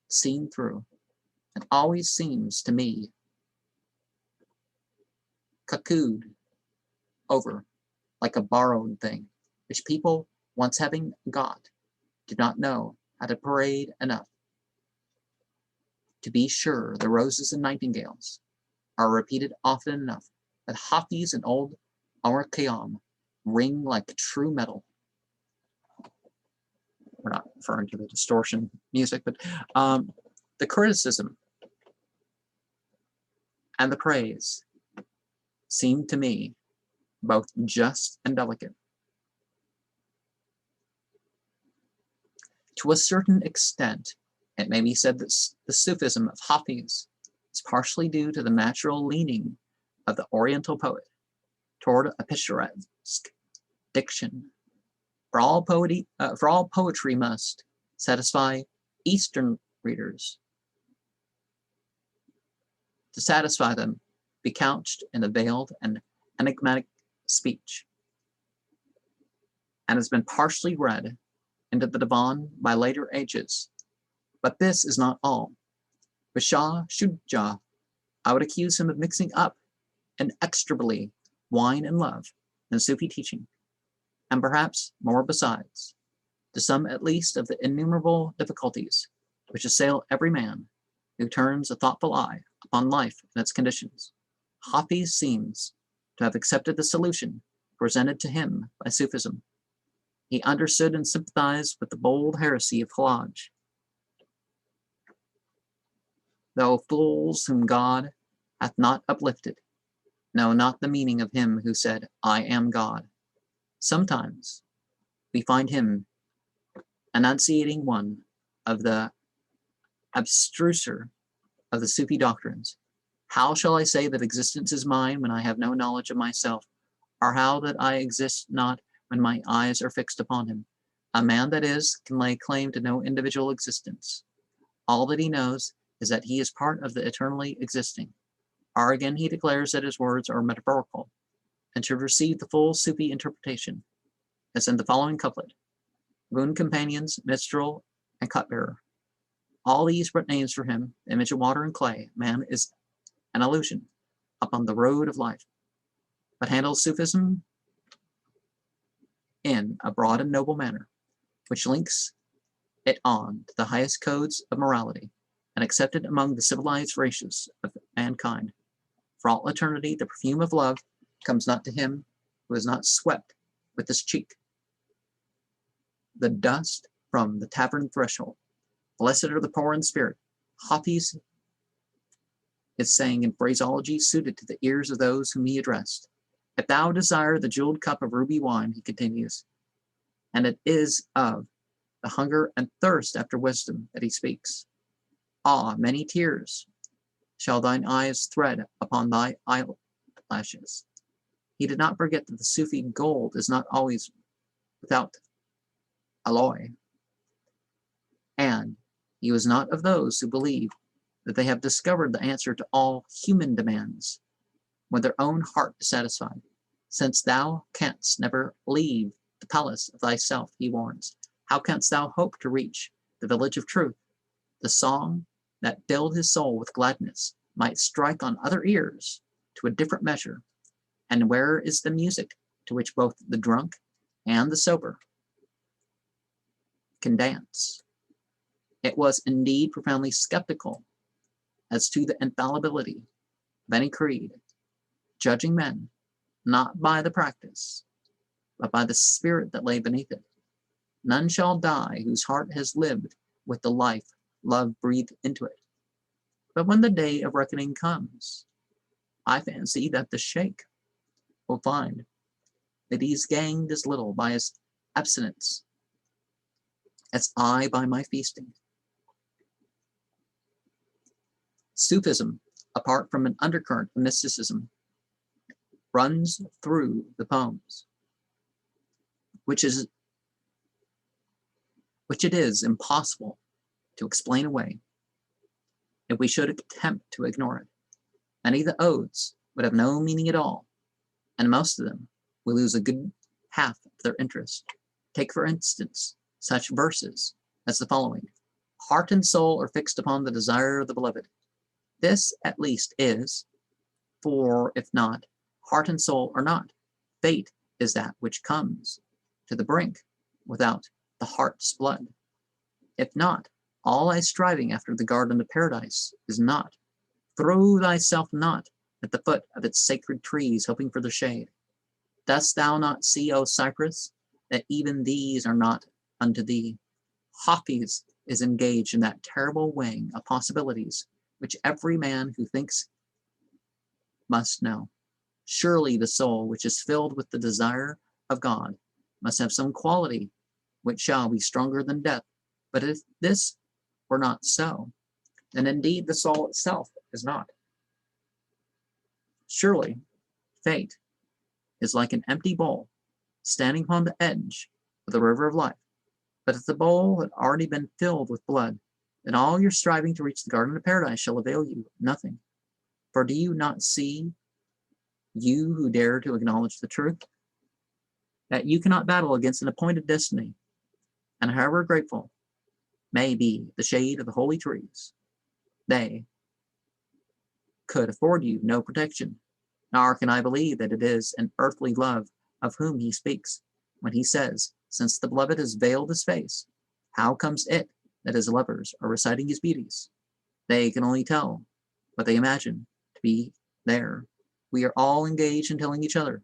seen through. It always seems to me cuckooed over like a borrowed thing, which people, once having got, do not know how to parade enough. To be sure, the roses and nightingales are repeated often enough, that Hafiz and old Omar Khayyam ring like true metal. We're not referring to the distortion music, but the criticism and the praise seem to me both just and delicate. To a certain extent, it may be said that the Sufism of Hafiz is partially due to the natural leaning of the Oriental poet toward a picturesque diction. For all poetry must satisfy Eastern readers. To satisfy them, be couched in a veiled and enigmatic speech, and has been partially read into the Divan by later ages. But this is not all. With Shah Shuja, I would accuse him of mixing up inextricably wine and love and Sufi teaching, and perhaps more besides, to some at least of the innumerable difficulties which assail every man who turns a thoughtful eye upon life and its conditions. Hafiz seems to have accepted the solution presented to him by Sufism. He understood and sympathized with the bold heresy of Khalaj. Though fools whom God hath not uplifted, know not the meaning of him who said, I am God. Sometimes we find him enunciating one of the abstruser of the Sufi doctrines. How shall I say that existence is mine when I have no knowledge of myself? Or how that I exist not when my eyes are fixed upon him? A man, that is, can lay claim to no individual existence. All that he knows is that he is part of the eternally existing. Or again, he declares that his words are metaphorical, and should receive the full Sufi interpretation, as in the following couplet: boon companions, minstrel, and cupbearer. All these but names for him, the image of water and clay. Man is an illusion upon the road of life, but handles Sufism in a broad and noble manner, which links it on to the highest codes of morality, and accepted among the civilized races of mankind. For all eternity, the perfume of love comes not to him who is not swept with his cheek the dust from the tavern threshold. Blessed are the poor in spirit. Hafiz is saying in phraseology suited to the ears of those whom he addressed. If thou desire the jeweled cup of ruby wine, he continues, and it is of the hunger and thirst after wisdom that he speaks. Ah, many tears shall thine eyes thread upon thy eyelashes. He did not forget that the Sufi gold is not always without alloy, and he was not of those who believe that they have discovered the answer to all human demands when their own heart is satisfied. Since thou canst never leave the palace of thyself, he warns, how canst thou hope to reach the village of truth? The song that filled his soul with gladness might strike on other ears to a different measure. And where is the music to which both the drunk and the sober can dance? It was indeed profoundly skeptical as to the infallibility of any creed, judging men not by the practice, but by the spirit that lay beneath it. None shall die whose heart has lived with the life love breathed into it. But when the day of reckoning comes, I fancy that the sheikh will find that he's gained as little by his abstinence as I by my feasting. Sufism, apart from an undercurrent of mysticism, runs through the poems, which it is impossible to explain away if we should attempt to ignore it. Many of the odes would have no meaning at all, and most of them will lose a good half of their interest. Take, for instance, such verses as the following: heart and soul are fixed upon the desire of the beloved. This, at least, is, for if not, heart and soul are not. Fate is that which comes to the brink without the heart's blood. If not, all thy striving after the garden of paradise is not. Throw thyself not at the foot of its sacred trees, hoping for the shade. Dost thou not see, O cypress, that even these are not unto thee? Hafiz is engaged in that terrible weighing of possibilities which every man who thinks must know. Surely the soul which is filled with the desire of God must have some quality which shall be stronger than death. But if this were not so, then indeed the soul itself is not. Surely fate is like an empty bowl standing upon the edge of the river of life. But if the bowl had already been filled with blood, then all your striving to reach the garden of paradise shall avail you nothing. For do you not see, you who dare to acknowledge the truth, that you cannot battle against an appointed destiny, and however grateful may be the shade of the holy trees, they could afford you no protection. Nor can I believe that it is an earthly love of whom he speaks, when he says, since the beloved has veiled his face, how comes it that his lovers are reciting his beauties? They can only tell what they imagine to be there. We are all engaged in telling each other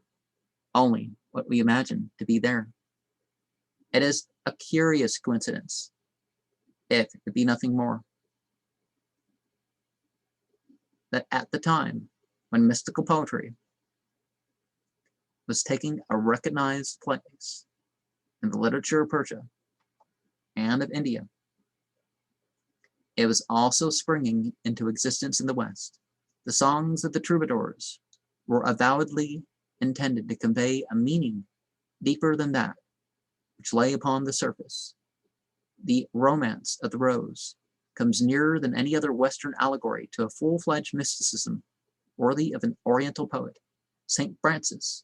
only what we imagine to be there. It is a curious coincidence, if it be nothing more, that at the time when mystical poetry was taking a recognized place in the literature of Persia and of India. It was also springing into existence in the West. The songs of the troubadours were avowedly intended to convey a meaning deeper than that which lay upon the surface. The romance of the rose comes nearer than any other Western allegory to a full-fledged mysticism worthy of an Oriental poet. St. Francis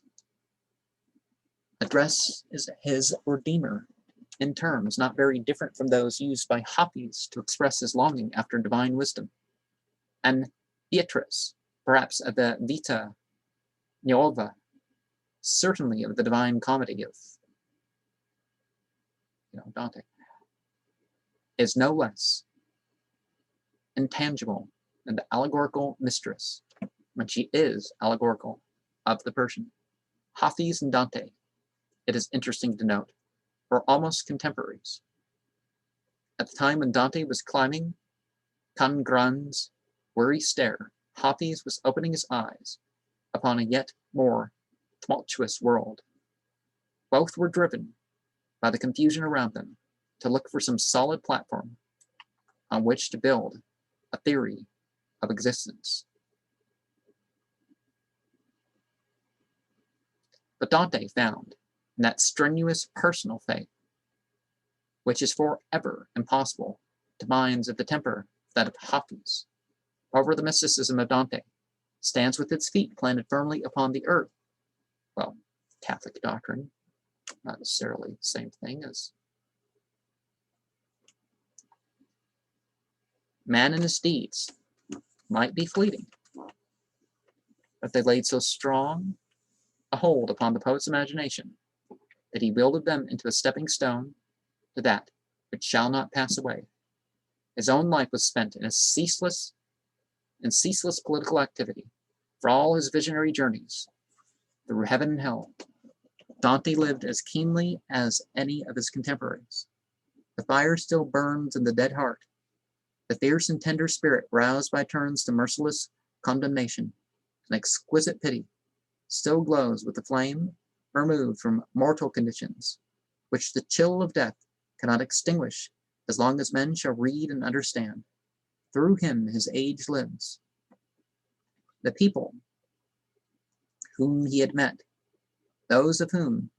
addresses his Redeemer in terms not very different from those used by Hafiz to express his longing after divine wisdom. And Beatrice, perhaps of the Vita Nuova, certainly of the Divine Comedy of Dante, is no less intangible than the allegorical mistress, when she is allegorical, of the Persian. Hafiz and Dante, it is interesting to note, were almost contemporaries. At the time when Dante was climbing Cangran's weary stair, Hafiz was opening his eyes upon a yet more tumultuous world. Both were driven by the confusion around them to look for some solid platform on which to build a theory of existence. But Dante found in that strenuous personal faith, which is forever impossible to minds of the temper that of Hafiz. However, the mysticism of Dante stands with its feet planted firmly upon the earth. Well, Catholic doctrine, not necessarily the same thing as man and his deeds might be fleeting, but they laid so strong a hold upon the poet's imagination that he wielded them into a stepping stone to that which shall not pass away. His own life was spent in ceaseless political activity. For all his visionary journeys through heaven and hell, Dante lived as keenly as any of his contemporaries. The fire still burns in the dead heart. The fierce and tender spirit, roused by turns to merciless condemnation and exquisite pity, still glows with the flame removed from mortal conditions, which the chill of death cannot extinguish as long as men shall read and understand. Through him his age lives. The people whom he had met, those of whom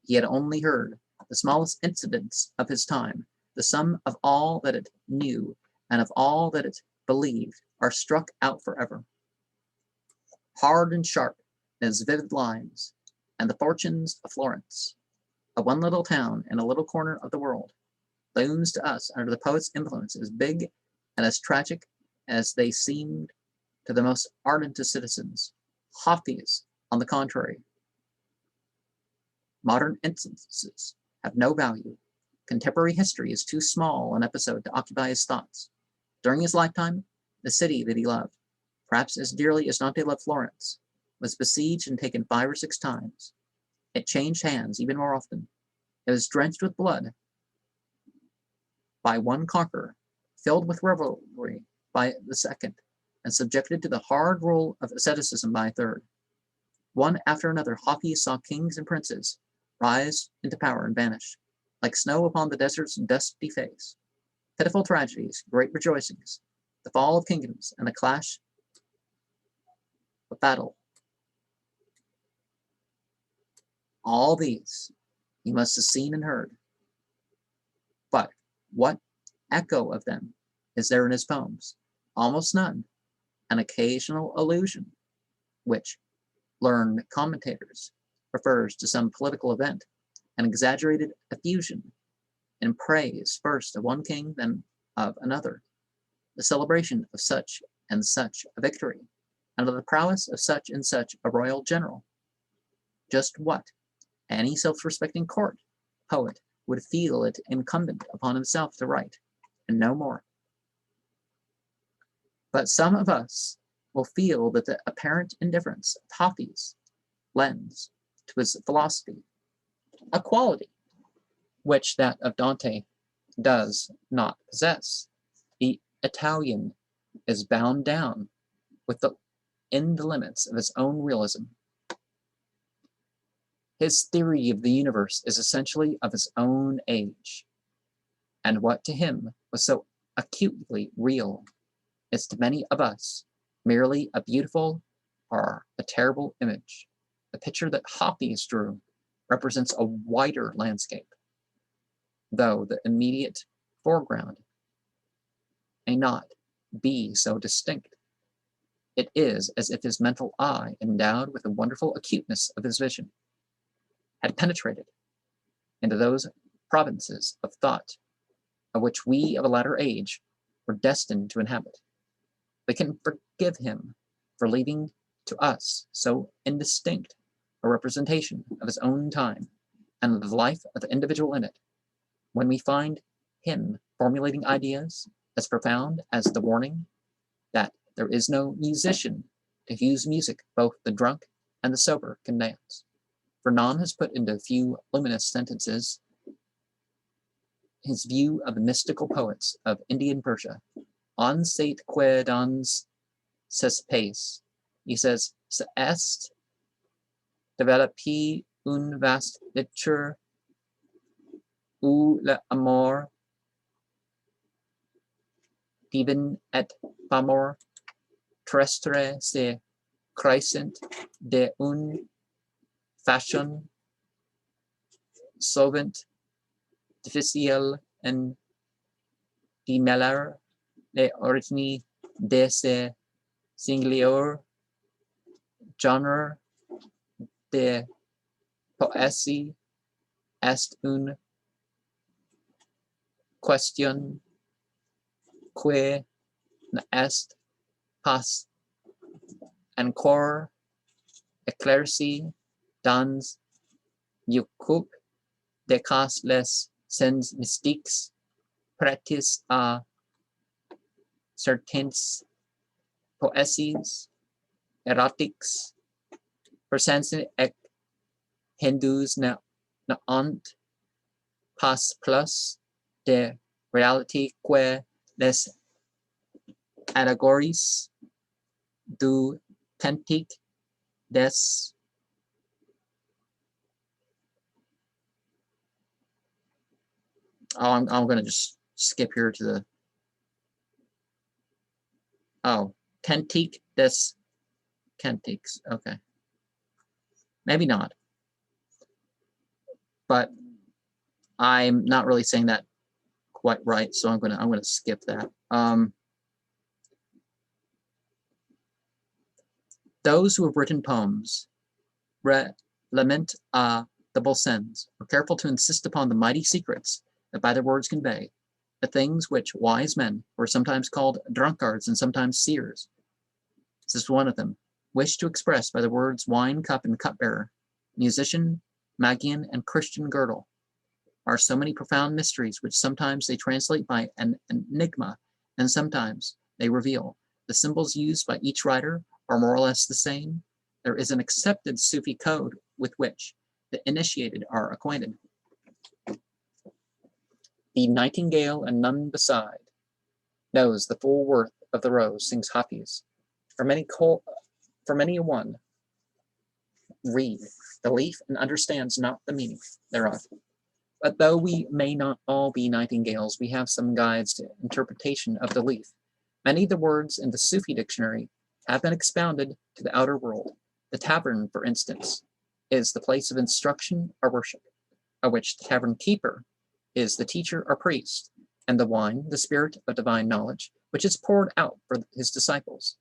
he had only heard the smallest incidents of his time, the sum of all that it knew and of all that it believed, are struck out forever. Hard and sharp in its vivid lines, and the fortunes of Florence, of one little town in a little corner of the world, looms to us under the poet's influence as big and as tragic as they seemed to the most ardent of citizens. Hafiz, on the contrary, modern instances have no value. Contemporary history is too small an episode to occupy his thoughts. During his lifetime, the city that he loved, perhaps as dearly as Dante loved Florence, was besieged and taken 5 or 6 times. It changed hands even more often. It was drenched with blood by one conqueror, filled with revelry by the second, and subjected to the hard rule of asceticism by a third. One after another, Hafiz saw kings and princes rise into power and vanish, like snow upon the desert's dusty face. Pitiful tragedies, great rejoicings, the fall of kingdoms, and the clash of battle. All these he must have seen and heard. But what echo of them is there in his poems? Almost none. An occasional allusion, which learned commentators refers to some political event, an exaggerated effusion in praise first of one king, then of another, the celebration of such and such a victory, and of the prowess of such and such a royal general. Just what any self-respecting court poet would feel it incumbent upon himself to write, and no more. But some of us will feel that the apparent indifference of Hafiz lends to his philosophy a quality which that of Dante does not possess. The Italian is bound down in the limits of his own realism. His theory of the universe is essentially of his own age, and what to him was so acutely real is to many of us merely a beautiful or a terrible image. The picture that Hafiz drew represents a wider landscape, though the immediate foreground may not be so distinct. It is as if his mental eye, endowed with the wonderful acuteness of his vision, had penetrated into those provinces of thought of which we of a latter age were destined to inhabit. We can forgive him for leaving to us so indistinct a representation of his own time and of the life of the individual in it, when we find him formulating ideas as profound as the warning that there is no musician to whose music both the drunk and the sober can dance. Vernon has put into a few luminous sentences his view of the mystical poets of Indian Persia. On sait que dans ses pays, he says, est développé une vaste littérature où l'amour divin et l'amour terrestre se crescent d'une façon souvent difficile en démêler les origines de ce singulier genre de poésie est une question que n'est pas encore éclaircie dans beaucoup de cas. Les sens mystiques prêtent à certaines poésies érotiques persences et hindous n'ont pas plus de réalité que les allégories du cantique des I'm going to just skip here to the cantique des cantiques. Okay, maybe not, but I'm not really saying that quite right, so I'm gonna skip that. Those who have written poems lament the Bolsens, are careful to insist upon the mighty secrets that by their words convey, the things which wise men, who are sometimes called drunkards and sometimes seers, this is one of them, wish to express by the words wine cup and cupbearer, musician, Magian, and Christian girdle, are so many profound mysteries which sometimes they translate by an enigma, and sometimes they reveal. The symbols used by each writer are more or less the same. There is an accepted Sufi code with which the initiated are acquainted. The nightingale and none beside knows the full worth of the rose, sings Hafiz. For many a one read the leaf and understands not the meaning thereof. But though we may not all be nightingales, we have some guides to interpretation of the leaf. Many of the words in the Sufi dictionary have been expounded to the outer world. The tavern, for instance, is the place of instruction or worship, of which the tavern keeper is the teacher or priest, and the wine, the spirit of divine knowledge, which is poured out for his disciples.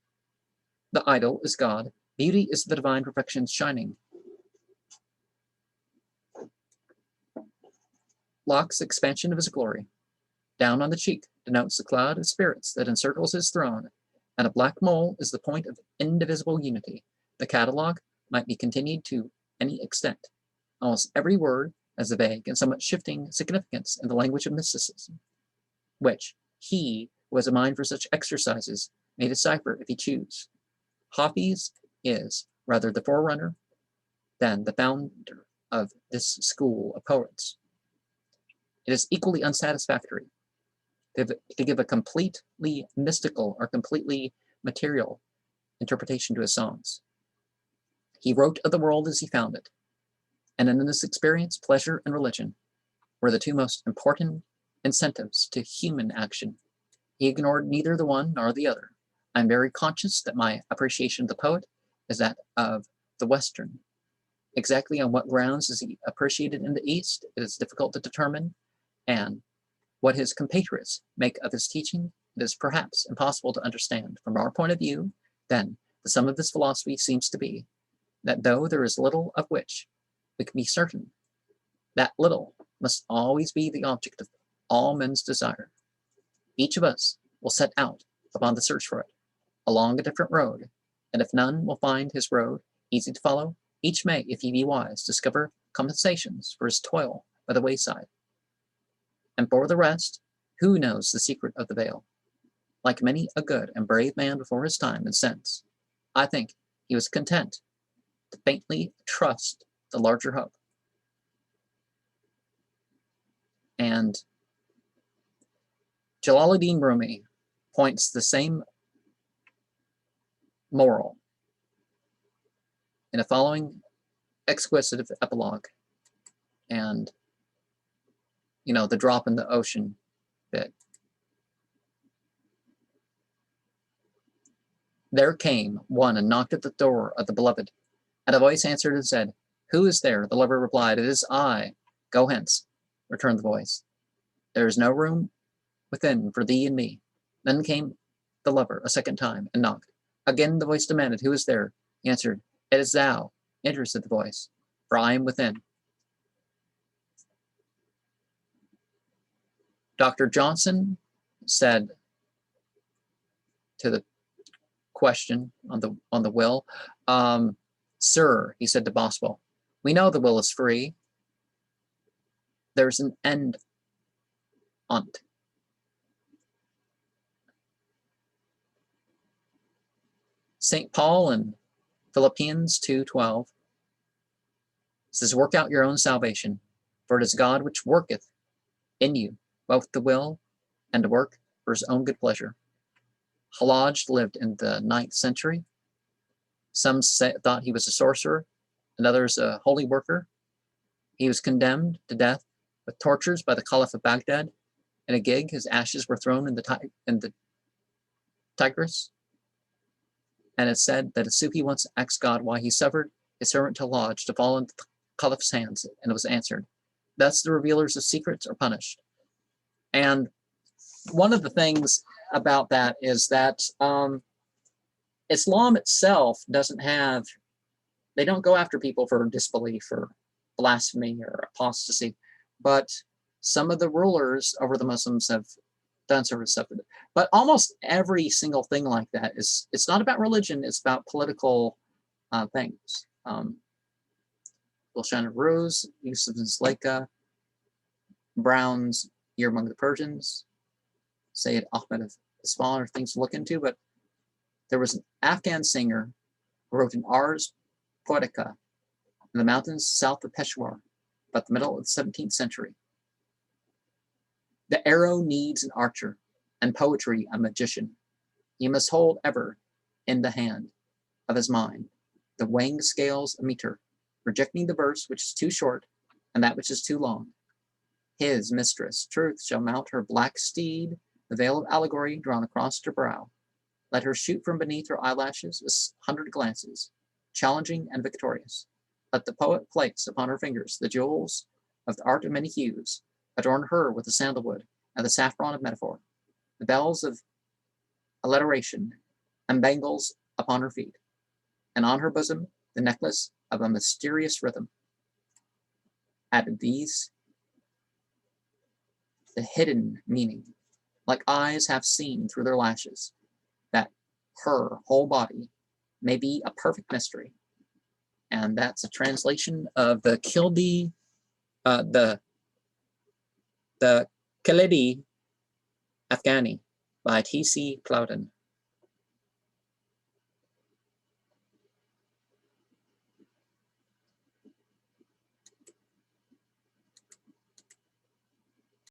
The idol is God. Beauty is the divine perfection shining. Locke's expansion of his glory. Down on the cheek denotes the cloud of spirits that encircles his throne, and a black mole is the point of indivisible unity. The catalogue might be continued to any extent. Almost every word has a vague and somewhat shifting significance in the language of mysticism, which he who has a mind for such exercises may decipher if he choose. Hafiz is rather the forerunner than the founder of this school of poets. It is equally unsatisfactory to give a completely mystical or completely material interpretation to his songs. He wrote of the world as he found it, And in this experience, pleasure and religion were the two most important incentives to human action. He ignored neither the one nor the other. I'm very conscious that my appreciation of the poet is that of the Western. Exactly on what grounds is he appreciated in the East, it is difficult to determine, and what his compatriots make of his teaching, it is perhaps impossible to understand. From our point of view, then, the sum of this philosophy seems to be that though there is little of which we can be certain, that little must always be the object of all men's desire. Each of us will set out upon the search for it, along a different road, and if none will find his road easy to follow, each may, if he be wise, discover compensations for his toil by the wayside. And for the rest, who knows the secret of the veil? Like many a good and brave man before his time and sense, I think he was content to faintly trust the larger hope. And Jalaluddin Rumi points the same moral in a following exquisite epilogue. And, you know, the drop in the ocean bit. There came one and knocked at the door of the beloved, and a voice answered and said, "Who is there?" The lover replied, "It is I." "Go hence," returned the voice. "There is no room within for thee and me." Then came the lover a second time and knocked. Again the voice demanded, "Who is there?" He answered, "It is thou." "Enter," said the voice, "for I am within." Dr. Johnson said to the question on the will, "Sir," he said to Boswell, "we know the will is free. There's an end on't." St. Paul in Philippians 2:12 says, "Work out your own salvation, for it is God which worketh in you both to will and to work for his own good pleasure." Halaj lived in the 9th century. Some thought he was a sorcerer, and others a holy worker. He was condemned to death with tortures by the Caliph of Baghdad. In a gig, his ashes were thrown in the Tigris. And it's said that a Sufi once asked God why he suffered his servant Halaj to fall into the Caliph's hands, and it was answered, "Thus the revealers of secrets are punished." And one of the things about that is that Islam itself doesn't have, they don't go after people for disbelief or blasphemy or apostasy, but some of the rulers over the Muslims have done sort of stuff. But almost every single thing like that is, it's not about religion, it's about political things. Gulshan of Rose, Yusuf Zleika, Brown's Year Among the Persians, Sayyid Ahmed of Isfahan are things to look into, but there was an Afghan singer who wrote an Ars Poetica in the mountains south of Peshawar, about the middle of the 17th century. The arrow needs an archer, and poetry a magician. He must hold ever in the hand of his mind the weighing scales a meter, rejecting the verse which is too short and that which is too long. His mistress, truth, shall mount her black steed, the veil of allegory drawn across her brow. Let her shoot from beneath her eyelashes 100 glances, challenging and victorious. Let the poet place upon her fingers the jewels of the art of many hues, adorn her with the sandalwood and the saffron of metaphor, the bells of alliteration, and bangles upon her feet, and on her bosom the necklace of a mysterious rhythm. Added these, the hidden meaning, like eyes half seen through their lashes, that her whole body may be a perfect mystery. And that's a translation of the Kildi, the Khaledi Afghani by T.C. Plowden.